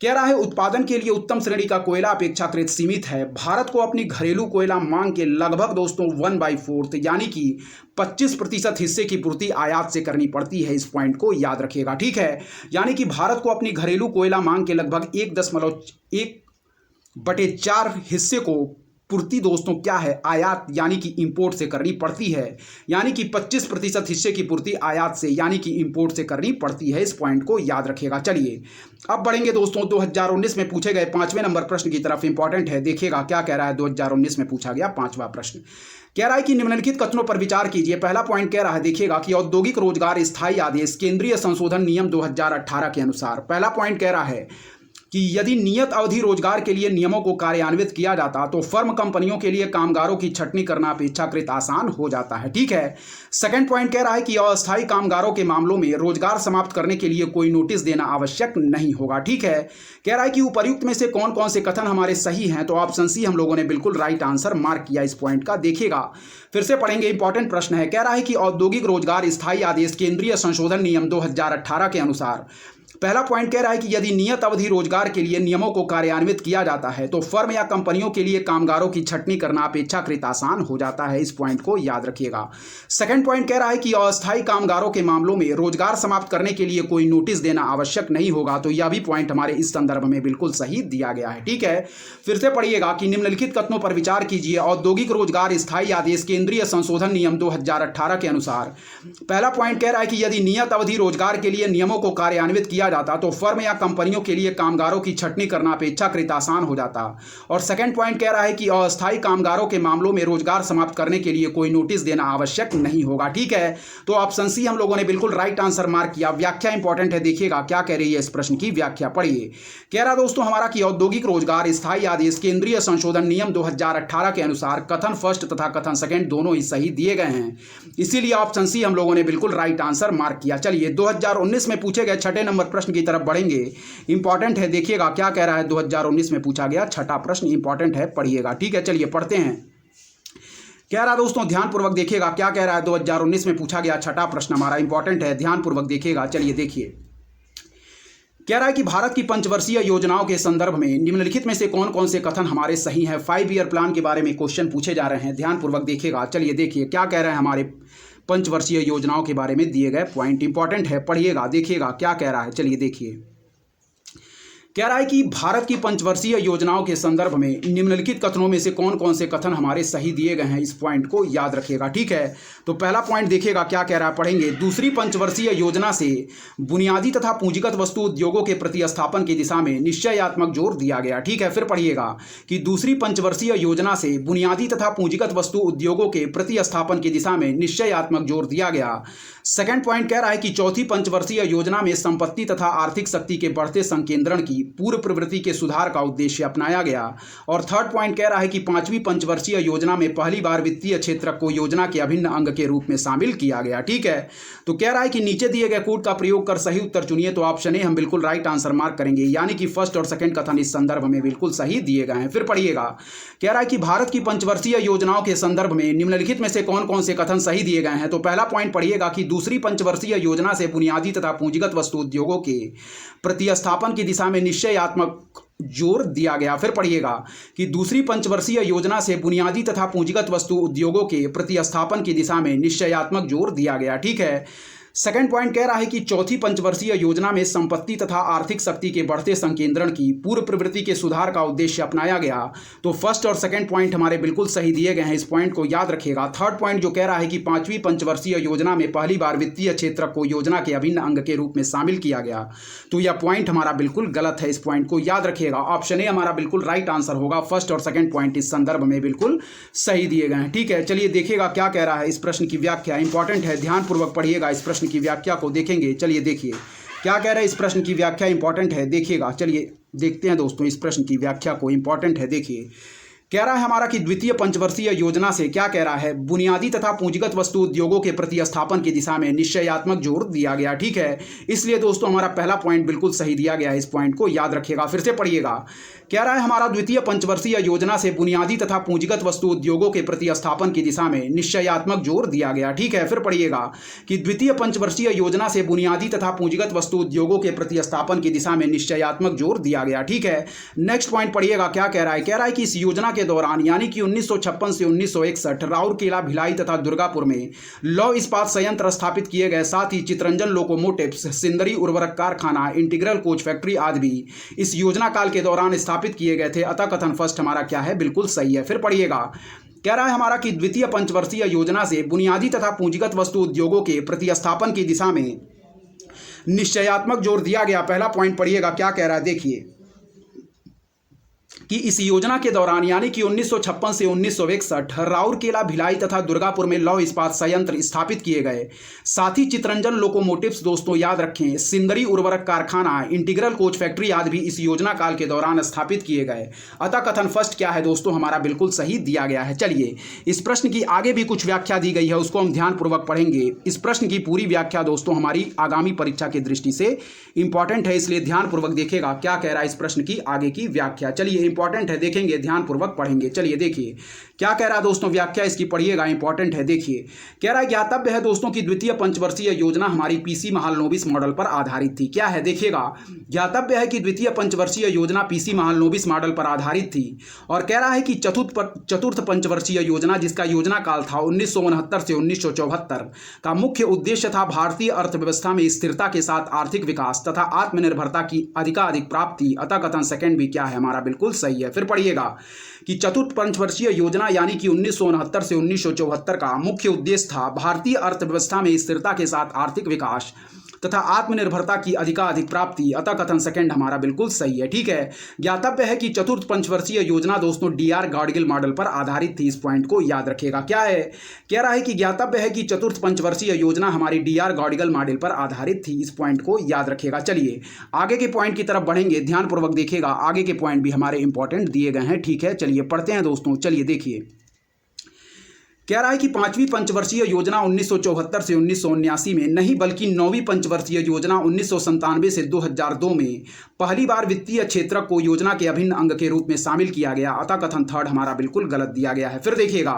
कह रहा है उत्पादन के लिए उत्तम श्रेणी का कोयला अपेक्षाकृत सीमित है। भारत को अपनी घरेलू कोयला मांग के लगभग दोस्तों 1/4 यानी कि 25% हिस्से की पूर्ति आयात से करनी पड़ती है। इस पॉइंट को याद रखिएगा, ठीक है। यानी कि भारत को अपनी घरेलू कोयला मांग के लगभग 1.1/4 हिस्से को पूर्ति दोस्तों क्या है, आयात यानी कि इंपोर्ट से करनी पड़ती है। यानी कि 25% हिस्से की पूर्ति आयात से यानी कि इंपोर्ट से करनी पड़ती है। इस पॉइंट को याद रखिएगा। चलिए अब बढ़ेंगे दोस्तों 2019 में पूछे गए 5वें नंबर प्रश्न की तरफ। इंपॉर्टेंट है, देखिएगा क्या कह रहा है। 2019 में पूछा गया 5वां प्रश्न कह रहा है कि निम्नलिखित कथनों पर विचार कीजिए। पहला पॉइंट कह रहा है देखिएगा कि औद्योगिक रोजगार स्थायी आदेश केंद्रीय संशोधन नियम 2018 के अनुसार। पहला पॉइंट कह रहा है कि यदि नियत अवधि रोजगार के लिए नियमों को कार्यान्वित किया जाता तो फर्म कंपनियों के लिए कामगारों की छंटनी करना अपेक्षाकृत आसान हो जाता है, ठीक है। सेकंड पॉइंट कह रहा है कि अस्थायी कामगारों के मामलों में रोजगार समाप्त करने के लिए कोई नोटिस देना आवश्यक नहीं होगा, ठीक है। कह रहा है कि उपर्युक्त में से कौन कौन से कथन हमारे सही हैं, तो ऑप्शन सी हम लोगों ने बिल्कुल राइट आंसर मार्क किया इस पॉइंट का। देखिएगा फिर से पढ़ेंगे, इंपॉर्टेंट प्रश्न है। कह रहा है कि औद्योगिक रोजगार स्थायी आदेश केंद्रीय संशोधन नियम 2018 के अनुसार। पहला पॉइंट कह रहा है कि यदि नियत अवधि रोजगार के लिए नियमों को कार्यान्वित किया जाता है तो फर्म या कंपनियों के लिए कामगारों की छंटनी करना अपेक्षाकृत आसान हो जाता है। इस पॉइंट को याद रखिएगा। सेकंड पॉइंट कह रहा है कि अस्थायी कामगारों के मामलों में रोजगार समाप्त करने के लिए कोई नोटिस देना आवश्यक नहीं होगा, तो यह भी पॉइंट हमारे इस संदर्भ में बिल्कुल सही दिया गया है, ठीक है। फिर से पढ़िएगा कि निम्नलिखित कथनों पर विचार कीजिए। औद्योगिक रोजगार स्थायी आदेश केंद्रीय संशोधन नियम 2018 के अनुसार। पहला पॉइंट कह रहा है कि यदि नियत अवधि रोजगार के लिए नियमों को कार्यान्वित किया जाता तो फर्म या कंपनियों के लिए कामगारों की छंटनी करना अपेक्षाकृत आसान हो जाता। और सेकंड पॉइंट कह रहा है कि अस्थायी कामगारों के मामलों में रोजगार समाप्त करने के लिए कोई नोटिस देना आवश्यक नहीं होगा, ठीक है। तो ऑप्शन सी हम लोगों ने बिल्कुल राइट आंसर मार्क किया। व्याख्या इंपॉर्टेंट है, देखिएगा क्या कह रही है इस प्रश्न की व्याख्या। पढ़िए, कह रहा दोस्तों हमारा कि औद्योगिक रोजगार स्थायी आदेश केंद्रीय संशोधन नियम 2018 के अनुसार कथन फर्स्ट तथा कथन सेकंड दोनों ही सही दिए गए हैं, इसीलिए ऑप्शन सी हम लोगों ने बिल्कुल राइट आंसर मार्क किया। चलिए 2019 में पूछे गए 6ठे नंबर प्रश्न की तरफ बढ़ेंगे। इंपॉर्टेंट है, देखिएगा क्या कह रहा है। 2019 में पूछा गया 6ठा प्रश्न, इंपॉर्टेंट है, पढ़िएगा, ठीक है। चलिए पढ़ते हैं। कह रहा दोस्तों ध्यानपूर्वक देखिएगा क्या कह रहा है। 2019 में पूछा गया 6ठा प्रश्न हमारा, इंपॉर्टेंट है, ध्यानपूर्वक देखिएगा। चलिए देखिए, कह रहा है कि भारत की पंचवर्षीय योजनाओं के संदर्भ में निम्नलिखित में से कौन कौन से कथन हमारे सही हैं। 5 ईयर प्लान के बारे में क्वेश्चन पूछे जा रहे हैं, ध्यानपूर्वक देखिएगा। चलिए देखिए क्या कह रहे हैं हमारे पंचवर्षीय योजनाओं के बारे में दिए गए पॉइंट, इंपॉर्टेंट है, पढ़िएगा, देखिएगा क्या कह रहा है। चलिए देखिए, कह रहा है कि भारत की पंचवर्षीय योजनाओं के संदर्भ में निम्नलिखित कथनों में से कौन कौन से कथन हमारे सही दिए गए हैं। इस पॉइंट को याद रखिएगा, ठीक है। तो पहला पॉइंट देखिएगा क्या कह रहा है, पढ़ेंगे। दूसरी पंचवर्षीय योजना से बुनियादी तथा पूंजीगत वस्तु उद्योगों के प्रतिस्थापन की दिशा में निश्चयात्मक जोर दिया गया, ठीक है। फिर पढ़िएगा कि दूसरी पंचवर्षीय योजना से बुनियादी तथा पूंजीगत वस्तु उद्योगों के प्रतिस्थापन की दिशा में निश्चयात्मक जोर दिया गया। सेकंड पॉइंट कह रहा है कि चौथी पंचवर्षीय योजना में संपत्ति तथा आर्थिक शक्ति के बढ़ते संकेंद्रण की पूर्व प्रवृत्ति के सुधार का उद्देश्य अपनाया गया। और थर्ड पॉइंट कह रहा है कि पांचवी पंचवर्षीय योजना में पहली बार वित्तीय क्षेत्र को योजना के अभिन्न अंग के रूप में शामिल किया गया, ठीक है। तो कह रहा है कि नीचे दिए गए कोड का प्रयोग कर सही उत्तर चुनिए, तो ऑप्शन ए हम बिल्कुल राइट आंसर मार्क करेंगे, यानी कि फर्स्ट और सेकंड कथन इस संदर्भ में बिल्कुल सही दिए गए हैं। फिर पढ़िएगा, कह रहा है कि भारत की पंचवर्षीय योजनाओं के संदर्भ में निम्नलिखित में से कौन कौन से कथन सही दिए गए हैं। तो पहला पॉइंट पढ़िएगा कि दूसरी पंचवर्षीय योजना से बुनियादी तथा पूंजीगत वस्तु उद्योगों के प्रतिस्थापन की दिशा में निश्चयात्मक जोर दिया गया। फिर पढ़िएगा कि दूसरी पंचवर्षीय योजना से बुनियादी तथा पूंजीगत वस्तु उद्योगों के प्रतिस्थापन की दिशा में निश्चयात्मक जोर दिया गया, ठीक है। सेकंड पॉइंट कह रहा है कि चौथी पंचवर्षीय योजना में संपत्ति तथा आर्थिक शक्ति के बढ़ते संकेंद्रण की पूर्व प्रवृत्ति के सुधार का उद्देश्य अपनाया गया। तो फर्स्ट और सेकंड पॉइंट हमारे बिल्कुल सही दिए गए हैं, इस पॉइंट को याद रखिएगा। थर्ड पॉइंट जो कह रहा है कि पांचवी पंचवर्षीय योजना में पहली बार वित्तीय क्षेत्र को योजना के अभिन्न अंग के रूप में शामिल किया गया, तो यह पॉइंट हमारा बिल्कुल गलत है, इस पॉइंट को याद रखिएगा। ऑप्शन ए हमारा बिल्कुल राइट आंसर होगा। फर्स्ट और सेकंड पॉइंट इस संदर्भ में बिल्कुल सही दिए गए हैं। ठीक है, चलिए देखिएगा क्या कह रहा है। इस प्रश्न की व्याख्या इंपॉर्टेंट है, ध्यानपूर्वक पढ़िएगा। इस प्रश्न की व्याख्या को देखेंगे। चलिए देखिए क्या कह रहे हैं। इस प्रश्न की व्याख्या इंपॉर्टेंट है, देखिएगा। चलिए देखते हैं दोस्तों इस प्रश्न की व्याख्या को, इंपॉर्टेंट है। देखिए कह रहा है हमारा कि द्वितीय पंचवर्षीय योजना से क्या कह रहा है, बुनियादी तथा पूंजीगत वस्तु उद्योगों के प्रतिस्थापन की दिशा में निश्चयात्मक जोर दिया गया। ठीक है, इसलिए दोस्तों हमारा पहला पॉइंट बिल्कुल सही दिया गया है, इस पॉइंट को याद रखिएगा। फिर से पढ़िएगा। कह रहा है हमारा द्वितीय पंचवर्षीय योजना से बुनियादी तथा पूंजीगत वस्तु उद्योगों के प्रतिस्थापन की दिशा में निश्चयात्मक जोर दिया गया। ठीक है, फिर पढ़िएगा कि द्वितीय पंचवर्षीय योजना से बुनियादी तथा पूंजीगत वस्तु उद्योगों के प्रतिस्थापन की दिशा में निश्चयात्मक जोर दिया गया। ठीक है, नेक्स्ट पॉइंट पढ़िएगा क्या कह रहा है। कह रहा है कि इस योजना के दौरान यानी कि 1956 से 1961 राउरकेला, भिलाई तथा दुर्गापुर में लौह इस्पात संयंत्र स्थापित किए गए। साथ ही चितरंजन लोकोमोटिव्स, सिंदरी उर्वरक कारखाना, इंटीग्रल कोच फैक्ट्री आदि भी इस योजना काल के दौरान स्थापित किए गए थे। अतः कथन फर्स्ट हमारा क्या है, बिल्कुल सही है। फिर पढ़िएगा। कह रहा है हमारा कि द्वितीय पंचवर्षीय योजना से बुनियादी तथा पूंजीगत वस्तु उद्योगों के प्रतिस्थापन की दिशा में निश्चयात्मक जोर दिया गया। पहला पॉइंट पढ़िएगा क्या कह रहा है। देखिए कि इस योजना के दौरान यानी कि 1956 से 1961 राउरकेला, भिलाई तथा दुर्गापुर में लौह इस्पात संयंत्र स्थापित किए गए। साथ ही चितरंजन लोकोमोटिव्स, दोस्तों याद रखें, सिंदरी उर्वरक कारखाना, इंटीग्रल कोच फैक्ट्री आदि भी इस योजना काल के दौरान स्थापित किए गए। अतः कथन फर्स्ट क्या है दोस्तों, हमारा बिल्कुल सही दिया गया है। चलिए इस प्रश्न की आगे भी कुछ व्याख्या दी गई है, उसको हम ध्यानपूर्वक पढ़ेंगे। इस प्रश्न की पूरी व्याख्या दोस्तों हमारी आगामी परीक्षा की दृष्टि से इंपॉर्टेंट है, इसलिए ध्यानपूर्वक देखिएगा क्या कह रहा है इस प्रश्न की आगे की व्याख्या। चलिए इंपॉर्टेंट है, देखेंगे, ध्यानपूर्वक पढ़ेंगे। चलिए देखिए क्या कह रहा है दोस्तों, व्याख्या इसकी पढ़िएगा, इंपॉर्टेंट है। देखिए कह रहा है ज्ञातव्य है दोस्तों कि द्वितीय पंचवर्षीय योजना हमारी पीसी महालनोबिस मॉडल पर आधारित थी। क्या है, देखिएगा, ज्ञातव्य है कि द्वितीय पंचवर्षीय योजना पीसी महालनोबिस मॉडल पर आधारित थी। और कह रहा है कि चतुर्थ पंचवर्षीय योजना, जिसका योजना काल था 1969 से 1974 का मुख्य उद्देश्य था भारतीय अर्थव्यवस्था में स्थिरता के साथ आर्थिक विकास तथा आत्मनिर्भरता की अधिकाधिक प्राप्ति। अतः कथन सेकंड भी क्या है, हमारा बिल्कुल सही है। फिर पढ़िएगा कि चतुर्थ पंचवर्षीय योजना यानी कि 1969 से 1974 का मुख्य उद्देश्य था भारतीय अर्थव्यवस्था में स्थिरता के साथ आर्थिक विकास तथा आत्मनिर्भरता की अधिकाधिक प्राप्ति। अतः कथन सेकंड हमारा बिल्कुल सही है। ठीक है, ज्ञातव्य है कि चतुर्थ पंचवर्षीय योजना दोस्तों डीआर गॉडगिल मॉडल पर आधारित थी। इस पॉइंट को याद रखिएगा। क्या है, कह रहा है कि ज्ञातव्य है कि चतुर्थ पंचवर्षीय योजना हमारी डीआर गॉडगिल मॉडल पर आधारित थी। इस पॉइंट को याद रखिएगा। चलिए आगे के पॉइंट की तरफ बढ़ेंगे, ध्यानपूर्वक देखिएगा, आगे के पॉइंट भी हमारे इंपॉर्टेंट दिए गए हैं। ठीक है, चलिए पढ़ते हैं दोस्तों। चलिए देखिए कह रहा है कि पांचवी पंचवर्षीय योजना 1974 से 1979 में नहीं बल्कि नौवीं पंचवर्षीय योजना 1997 से 2002 में पहली बार वित्तीय क्षेत्र को योजना के अभिन्न अंग के रूप में शामिल किया गया। अतः कथन थर्ड हमारा बिल्कुल गलत दिया गया है। फिर देखिएगा,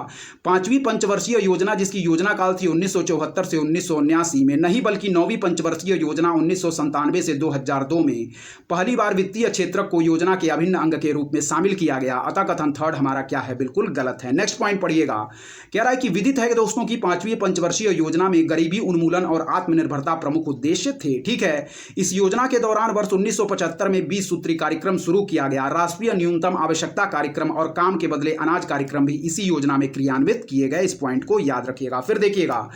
पांचवी पंचवर्षीय योजना जिसकी योजना काल थी 1974 से 1979 में नहीं बल्कि नौवीं पंचवर्षीय योजना 1997 से 2002 में पहली बार वित्तीय क्षेत्र को योजना के अभिन्न अंग के रूप में शामिल किया गया। अतः कथन थर्ड हमारा क्या है, बिल्कुल गलत है। नेक्स्ट पॉइंट पढ़िएगा। कह रहा है कि विदित है कि दोस्तों की पांचवी पंचवर्षीय योजना में गरीबी उन्मूलन और आत्मनिर्भरता प्रमुख उद्देश्य थे। ठीक है, इस योजना के दौरान वर्ष 1975 में 20 सूत्री कार्यक्रम शुरू किया गया। राष्ट्रीय न्यूनतम आवश्यकता कार्यक्रम और काम के बदले अनाज कार्यक्रम भी इसी योजना में क्रियान्वित किए गए। इस पॉइंट को याद रखिएगा। फिर देखिएगा,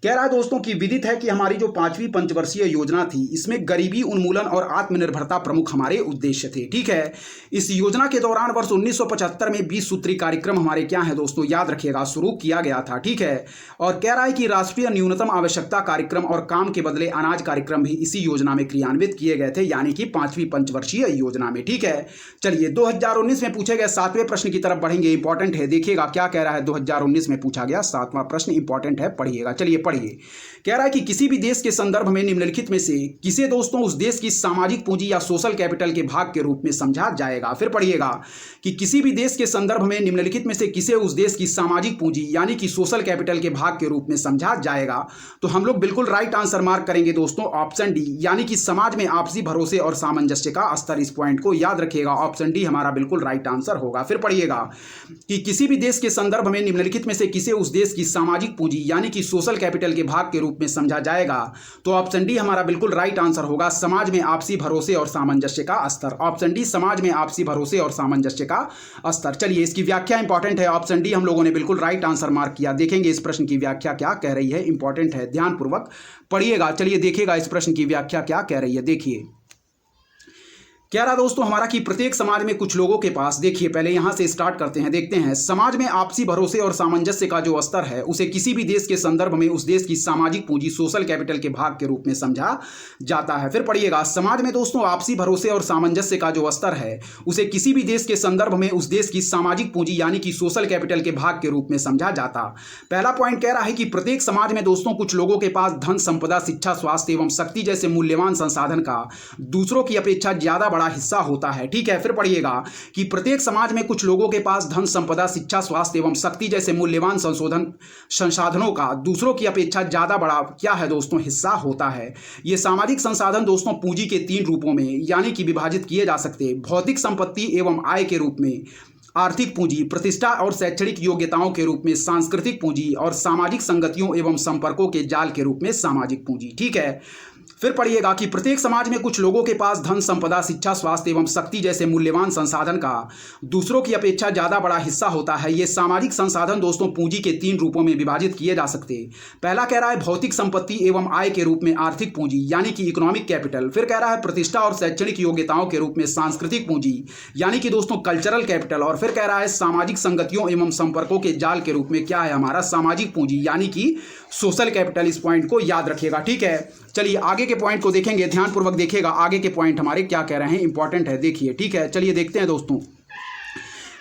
कह रहा है दोस्तों कि विदित है कि हमारी जो पांचवी पंचवर्षीय योजना थी इसमें गरीबी उन्मूलन और आत्मनिर्भरता प्रमुख हमारे उद्देश्य थे। ठीक है, इस योजना के दौरान वर्ष 1975 में 20 सूत्री कार्यक्रम हमारे क्या है दोस्तों, याद रखिएगा, शुरू किया गया था। ठीक है, और कह रहा है कि राष्ट्रीय न्यूनतम आवश्यकता कार्यक्रम और काम के बदले अनाज कार्यक्रम भी इसी योजना में क्रियान्वित किए गए थे, यानी कि पांचवी पंचवर्षीय योजना में। ठीक है, चलिए 2019 में पूछे गए 7वें प्रश्न की तरफ बढ़ेंगे, इंपॉर्टेंट है। देखिएगा क्या कह रहा है, 2019 में पूछा गया 7वां प्रश्न इंपॉर्टेंट है, पढ़िएगा। चलिए पढ़िए। कह रहा है कि किसी भी देश के संदर्भ में निम्नलिखित में से किसे दोस्तों उस देश की सामाजिक पूंजी या सोशल कैपिटल के भाग के रूप में समझा जाएगा। फिर पढ़िएगा कि किसी भी देश के संदर्भ में निम्नलिखित में से किसे उस देश की सामाजिक पूंजी यानी कि सोशल कैपिटल के भाग के रूप में समझा जाएगा। तो हम लोग बिल्कुल राइट आंसर मार्क करेंगे दोस्तों, ऑप्शन डी, यानी कि समाज में आपसी भरोसे और सामंजस्य का स्तर। इस पॉइंट को याद रखिएगा, ऑप्शन डी हमारा बिल्कुल राइट आंसर होगा। फिर पढ़िएगा कि किसी भी देश के संदर्भ में निम्नलिखित में से किसे उस देश की सामाजिक पूंजी यानी कि सोशल कैपिटल के भाग के रूप में समझा जाएगा? तो ऑप्शन डी हमारा बिल्कुल राइट आंसर होगा, समाज में आपसी भरोसे और सामंजस्य का स्तर। ऑप्शन डी, समाज में आपसी भरोसे और सामंजस्य का स्तर। चलिए, इसकी व्याख्या इंपॉर्टेंट है। ऑप्शन डी हम लोगों ने बिल्कुल राइट आंसर मार्क किया। देखेंगे इस प्रश्न की व्याख्या क्या कह रही है, इंपॉर्टेंट है, ध्यानपूर्वक पढ़िएगा। चलिए देखिएगा इस प्रश्न की व्याख्या क्या कह रही है। देखिए क्या रहा दोस्तों हमारा कि प्रत्येक समाज में कुछ लोगों के पास, देखिए पहले यहां से स्टार्ट करते हैं, देखते हैं। समाज में आपसी भरोसे और सामंजस्य का जो स्तर है उसे किसी भी देश के संदर्भ में उस देश की सामाजिक पूंजी सोशल कैपिटल के भाग के रूप में समझा जाता है। फिर पढ़िएगा, समाज में दोस्तों आपसी भरोसे और सामंजस्य का जो स्तर है उसे किसी भी देश के संदर्भ में उस देश की सामाजिक पूंजी यानी कि सोशल कैपिटल के भाग के रूप में समझा जाता। पहला पॉइंट कह रहा है कि प्रत्येक समाज में दोस्तों कुछ लोगों के पास धन, संपदा, शिक्षा, स्वास्थ्य एवं शक्ति जैसे मूल्यवान संसाधन का दूसरों की अपेक्षा ज्यादा बड़ा हिस्सा होता है। ठीक है, फिर पढ़िएगा कि प्रत्येक समाज में कुछ लोगों के पास धन, संपदा, शिक्षा, स्वास्थ्य एवं शक्ति जैसे मूल्यवान संसाधनों का दूसरों की अपेक्षा ज्यादा बड़ा क्या है दोस्तों, हिस्सा होता है। ये सामाजिक संसाधन दोस्तों पूंजी के 3 रूपों में यानी कि विभाजित किए जा सकते हैं। भौतिक संपत्ति एवं आय के रूप में, आर्थिक पूंजी, प्रतिष्ठा और शैक्षणिक योग्यताओं के रूप में सांस्कृतिक पूंजी, और सामाजिक संगतियों एवं संपर्कों के जाल के रूप में सामाजिक पूंजी। ठीक है, फिर पढ़िएगा कि प्रत्येक समाज में कुछ लोगों के पास धन, संपदा, शिक्षा, स्वास्थ्य एवं शक्ति जैसे मूल्यवान संसाधन का दूसरों की अपेक्षा ज्यादा बड़ा हिस्सा होता है। ये सामाजिक संसाधन दोस्तों पूंजी के 3 रूपों में विभाजित किए जा सकते हैं। पहला कह रहा है भौतिक संपत्ति एवं आय के रूप में आर्थिक पूंजी यानी कि इकोनॉमिक कैपिटल। फिर कह रहा है प्रतिष्ठा और शैक्षणिक योग्यताओं के रूप में सांस्कृतिक पूंजी यानी कि दोस्तों कल्चरल कैपिटल। और फिर कह रहा है सामाजिक संगतियों एवं संपर्कों के जाल के रूप में क्या है हमारा, सामाजिक पूंजी यानी कि सोशल कैपिटल। इस पॉइंट को याद रखिएगा। ठीक है, चलिए आगे के पॉइंट को देखेंगे, ध्यानपूर्वक देखिएगा आगे के पॉइंट हमारे क्या कह रहे हैं, इंपॉर्टेंट है, देखिए। ठीक है, चलिए देखते हैं दोस्तों।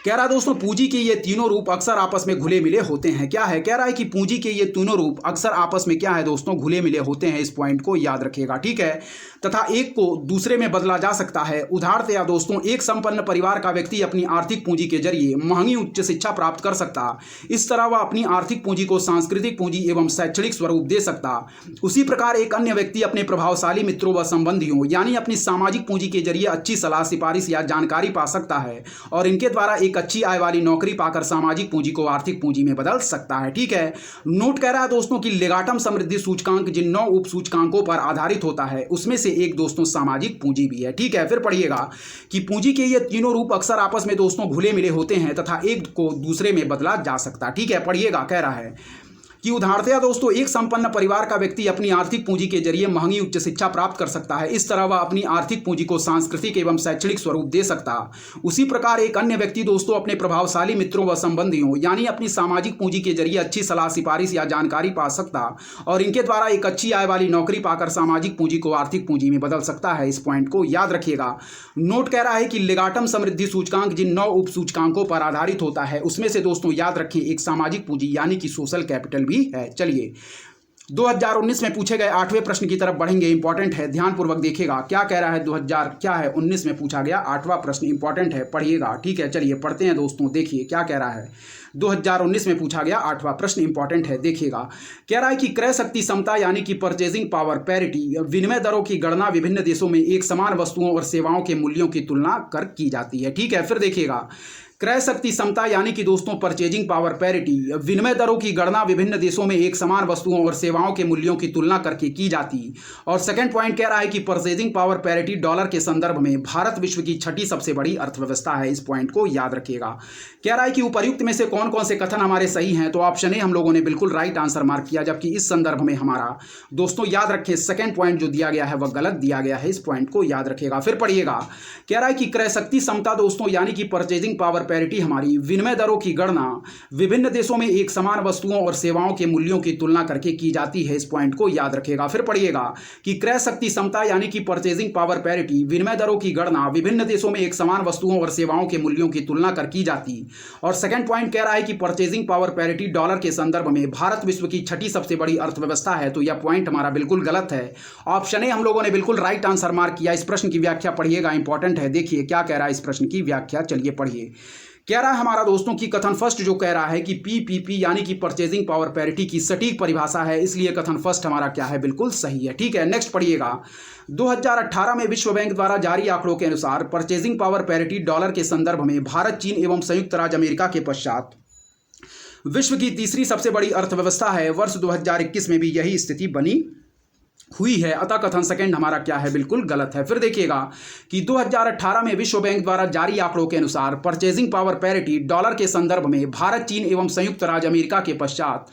कह रहा है दोस्तों पूंजी के ये तीनों रूप अक्सर आपस में घुले मिले होते हैं। क्या है, कह रहा है कि पूंजी के ये तीनों रूप अक्सर आपस में क्या है दोस्तों, घुले मिले होते हैं। इस पॉइंट को याद रखिएगा। ठीक है, तथा एक को दूसरे में बदला जा सकता है। उदाहरणतया दोस्तों एक संपन्न परिवार का व्यक्ति अपनी आर्थिक पूंजी के जरिए महंगी उच्च शिक्षा प्राप्त कर सकता, इस तरह वह अपनी आर्थिक पूंजी को सांस्कृतिक पूंजी एवं शैक्षणिक स्वरूप दे सकता। उसी प्रकार एक अन्य व्यक्ति अपने प्रभावशाली मित्रों व संबंधियों यानी अपनी सामाजिक पूंजी के जरिए अच्छी सलाह, सिफारिश या जानकारी पा सकता है और इनके द्वारा एक अच्छी आय वाली नौकरी पाकर सामाजिक पूंजी को आर्थिक पूंजी में बदल सकता है। ठीक है, नोट कह रहा है दोस्तों कि लेगाटम समृद्धि सूचकांक जिन 9 उप सूचकांकों पर आधारित होता है उसमें से एक दोस्तों सामाजिक पूंजी भी है। ठीक है, फिर पढ़िएगा कि पूंजी के ये तीनों रूप अक्सर आपस में दोस्तों घुले मिले होते हैं तथा एक को दूसरे में बदला जा सकता। ठीक है, पढ़िएगा, कह रहा है कि उदाहरणतया दोस्तों एक संपन्न परिवार का व्यक्ति अपनी आर्थिक पूंजी के जरिए महंगी उच्च शिक्षा प्राप्त कर सकता है, इस तरह वह अपनी आर्थिक पूंजी को सांस्कृतिक एवं शैक्षणिक स्वरूप दे सकता। उसी प्रकार एक अन्य व्यक्ति दोस्तों अपने प्रभावशाली मित्रों व संबंधियों यानी अपनी सामाजिक पूंजी के जरिए अच्छी सलाह, सिफारिश या जानकारी पा सकता और इनके द्वारा एक अच्छी आय वाली नौकरी पाकर सामाजिक पूंजी को आर्थिक पूंजी में बदल सकता है। इस पॉइंट को याद रखिएगा। नोट कह रहा है कि लेगाटम समृद्धि सूचकांक जिन 9 उप सूचकांकों पर आधारित होता है उसमें से दोस्तों याद रखिए एक सामाजिक पूंजी यानी कि सोशल कैपिटल भी है। चलिए 2019 में पूछे गए 8वें प्रश्न की तरफ बढ़ेंगे, इंपॉर्टेंट है, ध्यानपूर्वक देखिएगा क्या कह रहा है। 2019 में पूछा गया 8वां प्रश्न, इंपॉर्टेंट है, पढ़िएगा। ठीक है, चलिए पढ़ते हैं दोस्तों, देखिए क्या कह रहा है। 2019 में पूछा गया 8वां प्रश्न, इंपॉर्टेंट है, देखिएगा। कह रहा है कि क्रय शक्ति समता यानी कि परचेजिंग पावर पैरिटी विनिमय दरों की गणना विभिन्न देशों में एक समान वस्तुओं और सेवाओं के मूल्यों की तुलना कर की जाती है। ठीक है, फिर देखिएगा क्रय शक्ति समता यानी कि दोस्तों परचेजिंग पावर पैरिटी विनिमय दरों की गणना विभिन्न देशों में एक समान वस्तुओं और सेवाओं के मूल्यों की तुलना करके की जाती। और सेकंड पॉइंट कह रहा है कि परचेजिंग पावर पैरिटी डॉलर के संदर्भ में भारत विश्व की 6ठी सबसे बड़ी अर्थव्यवस्था है। इस पॉइंट को याद रखिएगा। कह रहा है कि उपर्युक्त में से कौन कौन से कथन हमारे सही हैं, तो ऑप्शन ए हम लोगों ने बिल्कुल राइट आंसर मार्क किया, जबकि इस संदर्भ में हमारा दोस्तों याद रखें सेकंड पॉइंट जो दिया गया है वह गलत दिया गया है। इस पॉइंट को याद रखिएगा। फिर पढ़िएगा, कह रहा है कि क्रय शक्ति समता दोस्तों यानी कि परचेजिंग पावर पैरिटी हमारी विनिमय दरों की गणना विभिन्न देशों में एक समान वस्तुओं और सेवाओं के मूल्यों की तुलना करके की जाती है। इस पॉइंट को याद रखिएगा। फिर पढ़िएगा कि क्रय शक्ति समता यानी कि परचेजिंग पावर पैरिटी विनिमय दरों की गणना विभिन्न देशों में एक समान वस्तुओं और सेवाओं के मूल्यों की तुलना कर की जाती। और सेकंड पॉइंट कह रहा है कि परचेजिंग पावर पैरिटी डॉलर के संदर्भ में भारत विश्व की 6ठी सबसे बड़ी अर्थव्यवस्था है। तो यह पॉइंट हमारा बिल्कुल गलत है। ऑप्शन ए हम लोगों ने बिल्कुल राइट आंसर मार्क किया। इस प्रश्न की व्याख्या पढ़िएगा, इंपॉर्टेंट है, देखिए क्या कह रहा है इस प्रश्न की व्याख्या। चलिए पढ़िए। कह रहा है हमारा दोस्तों की कथन फर्स्ट जो कह रहा है कि पीपीपी यानी कि परचेजिंग पावर पैरिटी की सटीक परिभाषा है, इसलिए कथन फर्स्ट हमारा क्या है, बिल्कुल सही है। ठीक है, नेक्स्ट पढ़िएगा। 2018 में विश्व बैंक द्वारा जारी आंकड़ों के अनुसार परचेजिंग पावर पैरिटी डॉलर के संदर्भ में भारत, चीन एवं संयुक्त राज्य अमेरिका के पश्चात विश्व की तीसरी सबसे बड़ी अर्थव्यवस्था है। वर्ष 2021 में भी यही स्थिति बनी हुई है। अतः कथन सेकंड हमारा क्या है, बिल्कुल गलत है। फिर देखिएगा कि 2018 में विश्व बैंक द्वारा जारी आंकड़ों के अनुसार परचेजिंग पावर पैरिटी डॉलर के संदर्भ में भारत, चीन एवं संयुक्त राज्य अमेरिका के पश्चात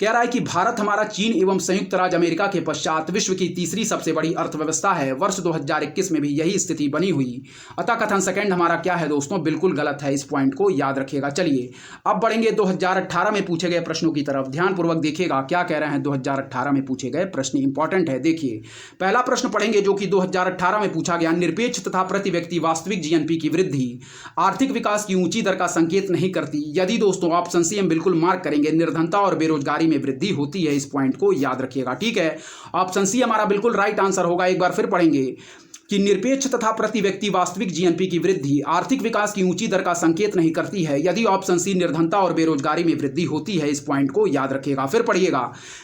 कह रहा है कि भारत हमारा चीन एवं संयुक्त राज्य अमेरिका के पश्चात विश्व की तीसरी सबसे बड़ी अर्थव्यवस्था है। वर्ष 2021 में भी यही स्थिति बनी हुई। अतः कथन सेकंड हमारा क्या है दोस्तों, बिल्कुल गलत है। इस पॉइंट को याद रखिएगा। चलिए अब बढ़ेंगे 2018 में पूछे गए प्रश्नों की तरफ। ध्यानपूर्वक देखिएगा क्या कह रहे हैं 2018 में पूछे गए प्रश्न, इंपॉर्टेंट है। देखिए पहला प्रश्न पढ़ेंगे जो कि 2018 में पूछा गया। निरपेक्ष तथा प्रति व्यक्ति वास्तविक जीएनपी की वृद्धि आर्थिक विकास की ऊंची दर का संकेत नहीं करती यदि दोस्तों ऑप्शन सी हम बिल्कुल मार्क करेंगे, निर्धनता और बेरोजगारी में वृद्धि होती है। इस पॉइंट को याद रखिएगा, ठीक है। ऑप्शन सी हमारा बिल्कुल राइट आंसर होगा। एक बार फिर पढ़ेंगे कि निरपेक्ष तथा प्रति व्यक्ति वास्तविक जीएनपी की वृद्धि आर्थिक विकास की ऊंची दर का संकेत नहीं करती है यदि ऑप्शन सी निर्धनता और बेरोजगारी में वृद्धि होती है। इस पॉइंट को याद रखिएगा। फिर पढ़िएगा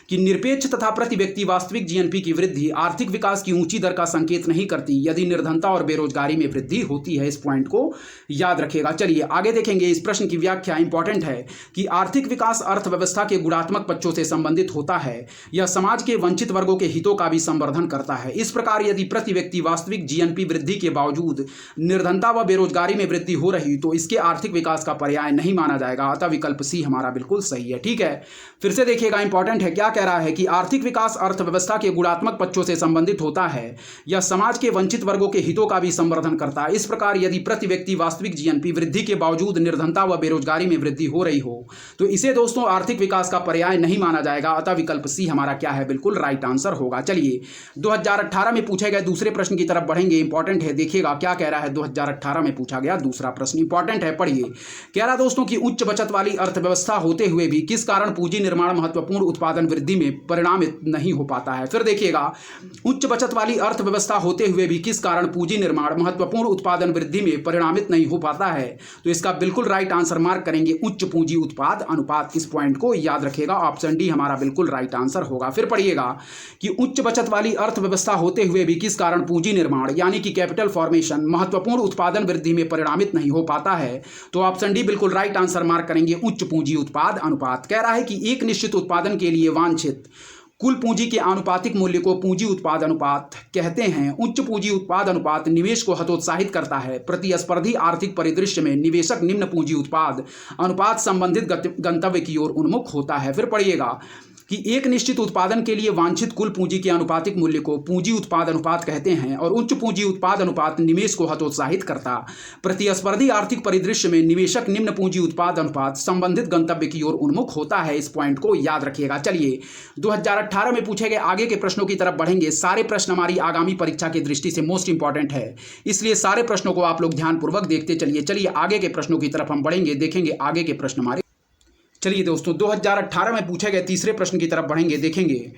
कि निरपेक्ष तथा प्रति व्यक्ति वास्तविक जीएनपी की वृद्धि आर्थिक विकास की ऊंची दर का संकेत नहीं करती यदि निर्धनता और बेरोजगारी में वृद्धि होती है। इस पॉइंट को याद रखिएगा। चलिए आगे देखेंगे। इस प्रश्न की व्याख्या इंपॉर्टेंट है कि आर्थिक विकास अर्थव्यवस्था के गुणात्मक पक्षों से संबंधित होता है। यह समाज के वंचित वर्गों के हितों का भी संवर्धन करता है। इस प्रकार यदि प्रति व्यक्ति वास्तविक जीएनपी वृद्धि के बावजूद निर्धनता व बेरोजगारी में वृद्धि हो रही तो इसके आर्थिक विकास का पर्याय नहीं माना जाएगा। अतः विकल्प सी हमारा बिल्कुल सही है, ठीक है। फिर से देखिएगा, इंपॉर्टेंट है। क्या कह रहा है कि आर्थिक विकास अर्थव्यवस्था के गुणात्मक पक्षों से संबंधित होता है। यह समाज के वंचित वर्गों के हितों का भी संवर्धन करता है। इस प्रकार यदि प्रति व्यक्ति वास्तविक जीएनपी वृद्धि के बावजूद निर्धनता व बेरोजगारी में वृद्धि हो रही हो तो इसे दोस्तों आर्थिक विकास का पर्याय नहीं माना जाएगा। अतः विकल्प सी हमारा क्या है, बिल्कुल राइट आंसर होगा। चलिए 2018 में पूछे गए दूसरे प्रश्न की तरफ बढ़ेंगे। इंपॉर्टेंट है, देखिएगा क्या कह रहा है। 2018 में पूछा गया दूसरा प्रश्न इंपॉर्टेंट है, पढ़िए। कह रहा दोस्तों कि उच्च बचत वाली अर्थव्यवस्था होते हुए भी किस कारण पूंजी निर्माण महत्वपूर्ण उत्पादन वृद्धि में परिणामित नहीं हो पाता है। फिर देखिएगा, उच्च बचत वाली अर्थव्यवस्था होते हुए भी किस कारण पूंजी निर्माण महत्वपूर्ण उत्पादन वृद्धि में परिणामित नहीं हो पाता है। तो इसका बिल्कुल राइट आंसर मार्क करेंगे, उच्च पूंजी उत्पाद अनुपात। इस पॉइंट को याद रखिएगा। ऑप्शन डी हमारा बिल्कुल राइट आंसर होगा। फिर पढ़िएगा कि उच्च बचत वाली अर्थव्यवस्था होते हुए भी किस कारण पूंजी निर्माण यानी कि कैपिटल फॉर्मेशन महत्वपूर्ण उत्पादन वृद्धि में परिणामित नहीं हो पाता है। तो ऑप्शन डी बिल्कुल राइट आंसर मार्क करेंगे, उच्च पूंजी उत्पाद अनुपात। कह रहा है कि एक निश्चित उत्पादन के लिए वांछित कुल पूंजी के आनुपातिक मूल्य को पूंजी उत्पाद अनुपात कहते हैं। उच्च पूंजी उत्पाद अनुपात निवेश को हतोत्साहित करता है। प्रतिस्पर्धी आर्थिक परिदृश्य में निवेशक निम्न पूंजी उत्पाद अनुपात संबंधित गंतव्य की ओर उन्मुख होता है। फिर पढ़िएगा कि एक निश्चित उत्पादन के लिए वांछित कुल पूंजी के आनुपातिक मूल्य को पूंजी उत्पाद अनुपात कहते हैं और उच्च पूंजी उत्पाद अनुपात निवेश को हतोत्साहित करता। प्रतिस्पर्धी आर्थिक परिदृश्य में निवेशक निम्न पूंजी उत्पाद अनुपात संबंधित गंतव्य की ओर उन्मुख होता है। इस पॉइंट को याद रखिएगा। चलिए 2018 में पूछे गए आगे के प्रश्नों की तरफ बढ़ेंगे। सारे प्रश्न हमारी आगामी परीक्षा की दृष्टि से मोस्ट इंपॉर्टेंट है, इसलिए सारे प्रश्नों को आप लोग ध्यानपूर्वक देखते चलिए आगे के प्रश्नों की तरफ हम बढ़ेंगे, देखेंगे आगे के प्रश्न हमारे। चलिए दोस्तों 2018 में पूछे गए तीसरे प्रश्न की तरफ बढ़ेंगे, देखेंगे।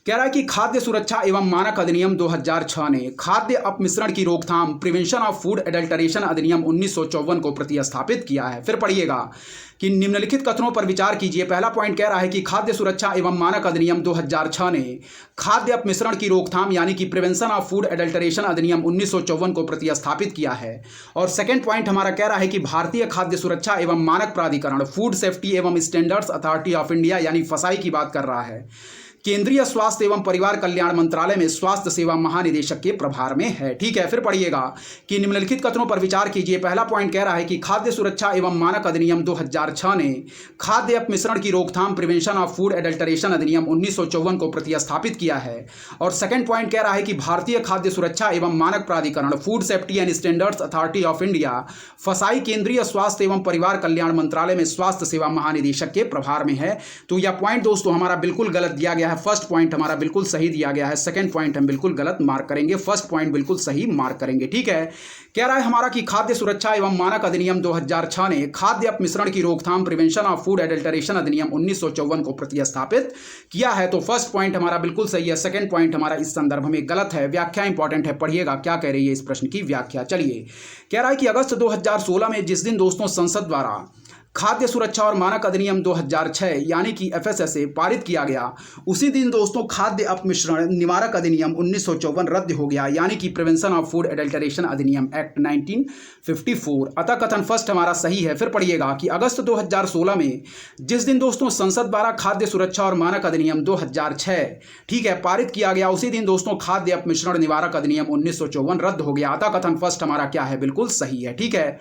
कह रहा है कि खाद्य सुरक्षा एवं मानक अधिनियम 2006 ने खाद्य अपमिश्रण की रोकथाम प्रिवेंशन ऑफ फूड एडल्टरेशन अधिनियम 1954 को प्रतिस्थापित किया है। फिर पढ़िएगा कि निम्नलिखित कथनों पर विचार कीजिए। पहला पॉइंट कह रहा है कि खाद्य सुरक्षा एवं मानक अधिनियम 2006 ने खाद्य अपमिश्रण की रोकथाम यानी कि प्रिवेंशन ऑफ फूड एडल्टरेशन अधिनियम 1954 को प्रतिस्थापित किया है। और सेकंड पॉइंट हमारा कह रहा है कि भारतीय खाद्य सुरक्षा एवं मानक प्राधिकरण फूड सेफ्टी एवं स्टैंडर्ड्स अथॉरिटी ऑफ इंडिया यानी फसाई की बात कर रहा है। केंद्रीय स्वास्थ्य एवं परिवार कल्याण मंत्रालय में स्वास्थ्य सेवा महानिदेशक के प्रभार में है। ठीक है, फिर पढ़िएगा कि निम्नलिखित कथनों पर विचार कीजिए। पहला पॉइंट कह रहा है कि खाद्य सुरक्षा एवं मानक अधिनियम 2006 ने खाद्य अपमिश्रण की रोकथाम प्रिवेंशन ऑफ फूड एडल्टरेशन अधिनियम 1954 को प्रतिस्थापित किया है। और सेकंड पॉइंट कह रहा है कि भारतीय खाद्य सुरक्षा एवं मानक प्राधिकरण food safety and standards authority of India फसाई केंद्रीय स्वास्थ्य एवं परिवार कल्याण मंत्रालय में स्वास्थ्य सेवा महानिदेशक के प्रभार में है। तो यह पॉइंट दोस्तों हमारा बिल्कुल गलत दिया गया है। फर्स्ट पॉइंट हमारा बिल्कुल सही दिया गया है, सेकंड पॉइंट हम बिल्कुल गलत मार्क करेंगे, फर्स्ट पॉइंट बिल्कुल सही मार्क करेंगे। ठीक है, कह रहा है हमारा कि खाद्य सुरक्षा एवं मानक अधिनियम 2006 ने खाद्य अपमिश्रण की रोकथाम प्रिवेंशन ऑफ फूड एडल्टरेशन अधिनियम 1954 को प्रतिस्थापित किया है। तो फर्स्ट पॉइंट हमारा बिल्कुल सही है, सेकंड पॉइंट हमारा इस संदर्भ में गलत है। व्याख्या इंपॉर्टेंट है, पढ़िएगा क्या कह रही है इस प्रश्न की व्याख्या। चलिए, कह रहा है कि अगस्त 2016 में जिस दिन दोस्तों संसद द्वारा खाद्य सुरक्षा और मानक अधिनियम 2006 यानी कि एफएसएसए पारित किया गया, उसी दिन दोस्तों खाद्य अपमिश्रण निवारक अधिनियम 1954 रद्द हो गया, यानी कि प्रिवेंशन ऑफ फूड एडल्टरेशन अधिनियम एक्ट 1954। अतः कथन फर्स्ट हमारा सही है। फिर पढ़िएगा कि अगस्त 2016 में जिस दिन दोस्तों संसद द्वारा खाद्य सुरक्षा और मानक अधिनियम 2006 ठीक है पारित किया गया, उसी दिन दोस्तों खाद्य अपमिश्रण निवारक अधिनियम 1954 रद्द हो गया। अतः कथन फर्स्ट हमारा क्या है, बिल्कुल सही है। ठीक है,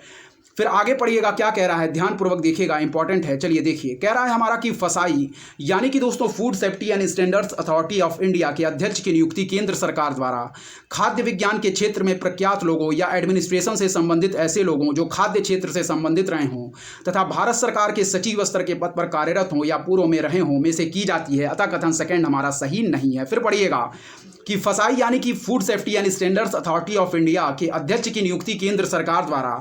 फिर आगे पढ़िएगा क्या कह रहा है, ध्यानपूर्वक देखिएगा, इंपॉर्टेंट है। चलिए देखिए, कह रहा है हमारा कि फसाई यानी कि दोस्तों food safety and standards authority of India के अध्यक्ष की नियुक्ति केंद्र सरकार द्वारा खाद्य विज्ञान के क्षेत्र में प्रख्यात लोगों या एडमिनिस्ट्रेशन से संबंधित ऐसे लोगों जो खाद्य क्षेत्र से संबंधित रहे हों तथा भारत सरकार के सचिव स्तर के पद पर कार्यरत हों या पूर्व में रहे हों में से की जाती है। अतः कथन सेकंड हमारा सही नहीं है। फिर पढ़िएगा कि फसाई यानी कि food safety and standards authority of India के अध्यक्ष की नियुक्ति केंद्र सरकार द्वारा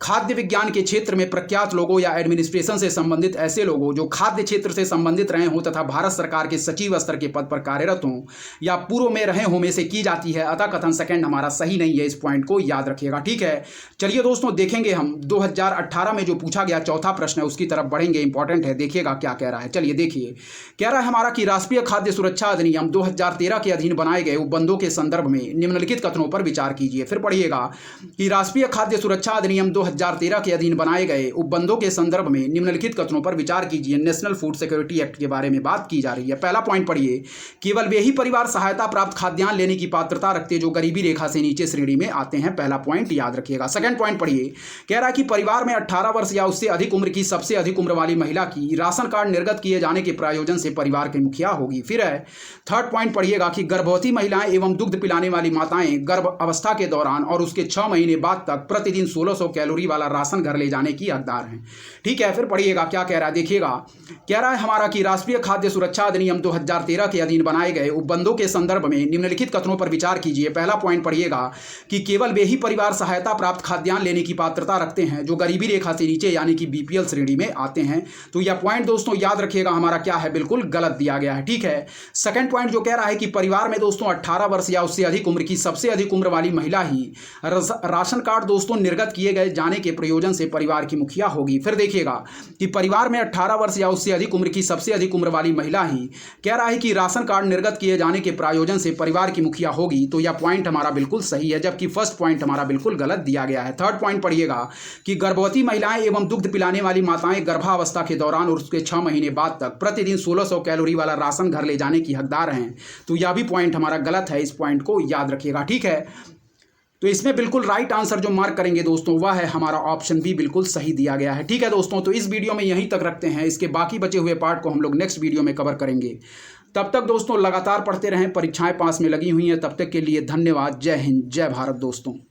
खाद्य विज्ञान के क्षेत्र में प्रख्यात लोगों या एडमिनिस्ट्रेशन से संबंधित ऐसे लोगों जो खाद्य क्षेत्र से संबंधित रहे हों तथा भारत सरकार के सचिव स्तर के पद पर कार्यरत हों या पूर्व में रहे हों में से की जाती है। अतः कथन सेकंड हमारा सही नहीं है, इस पॉइंट को याद रखिएगा। ठीक है, चलिए दोस्तों देखेंगे हम 2018 में जो पूछा गया चौथा प्रश्न है उसकी तरफ बढ़ेंगे, इंपॉर्टेंट है, देखिएगा क्या कह रहा है। चलिए देखिए, कह रहा है हमारा कि राष्ट्रीय खाद्य सुरक्षा अधिनियम 2013 के अधीन बनाए गए उपबंधों के संदर्भ में निम्नलिखित कथनों पर विचार कीजिए। फिर पढ़िएगा कि राष्ट्रीय खाद्य सुरक्षा अधिनियम 2013 के अधीन बनाए गए उपबंधों के संदर्भ में निम्नलिखित कथनों पर विचार कीजिए। नेशनल फूड सिक्योरिटी एक्ट के बारे में बात की जा रही है। पहला पॉइंट पढ़िए, केवल वे ही परिवार सहायता प्राप्त खाद्यान्न लेने की पात्रता रखते जो गरीबी रेखा से नीचे श्रेणी में आते हैं। पहला पॉइंट याद रखिएगा। सेकंड पॉइंट पढ़िए, कह रहा है कि परिवार में 18 वर्ष या उससे अधिक उम्र की सबसे अधिक उम्र वाली महिला की राशन कार्ड निर्गत किए जाने के प्रयोजन से परिवार की मुखिया होगी। फिर है थर्ड पॉइंट पढ़िएगा कि गर्भवती महिलाएं एवं दुग्ध पिलाने वाली माताएं गर्भ अवस्था के दौरान और उसके 6 महीने बाद तक प्रतिदिन 1600 कैलोरी वाला राशन घर ले जाने की हकदार हैं। ठीक है, फिर पढ़िएगा क्या कह रहा है, देखिएगा, कह रहा है हमारा कि राष्ट्रीय खाद्य सुरक्षा अधिनियम 2013 के अधीन बनाए गए उपबंधों के संदर्भ में निम्नलिखित कथनों पर विचार कीजिए। पहला पॉइंट पढ़िएगा कि केवल वे ही परिवार सहायता प्राप्त खाद्यान्न लेने की पात्रता रखते हैं जो गरीबी रेखा से नीचे यानी कि बीपीएल श्रेणी में आते हैं। तो यह पॉइंट दोस्तों याद रखिएगा हमारा क्या है, बिल्कुल गलत दिया गया है। ठीक है, सेकंड पॉइंट जो कह रहा है कि परिवार में दोस्तों 18 वर्ष या उससे अधिक उम्र की सबसे अधिक उम्र वाली महिला ही राशन कार्ड दोस्तों निर्गत किए गए जाने के प्रयोजन से परिवार की मुखिया होगी। फिर देखिएगा कि परिवार में 18 वर्ष या उससे अधिक उम्र की सबसे अधिक उम्र वाली महिला ही कह रहा है कि राशन कार्ड निर्गत किए जाने के प्रयोजन से परिवार की मुखिया होगी। तो यह पॉइंट हमारा बिल्कुल सही है, जबकि फर्स्ट पॉइंट हमारा बिल्कुल गलत दिया गया है। थर्ड पॉइंट पढ़िएगा कि गर्भवती महिलाएं एवं दुग्ध पिलाने वाली माताएं गर्भावस्था के दौरान और उसके 6 महीने बाद तक प्रतिदिन 1600 कैलोरी वाला राशन घर ले जाने की हकदार हैं। तो यह भी पॉइंट हमारा गलत है, इस पॉइंट को याद रखिएगा। ठीक है, तो इसमें बिल्कुल राइट आंसर जो मार्क करेंगे दोस्तों वह है हमारा ऑप्शन बी, बिल्कुल सही दिया गया है। ठीक है दोस्तों, तो इस वीडियो में यहीं तक रखते हैं, इसके बाकी बचे हुए पार्ट को हम लोग नेक्स्ट वीडियो में कवर करेंगे। तब तक दोस्तों लगातार पढ़ते रहें, परीक्षाएं पास में लगी हुई हैं। तब तक के लिए धन्यवाद। जय हिंद, जय भारत दोस्तों।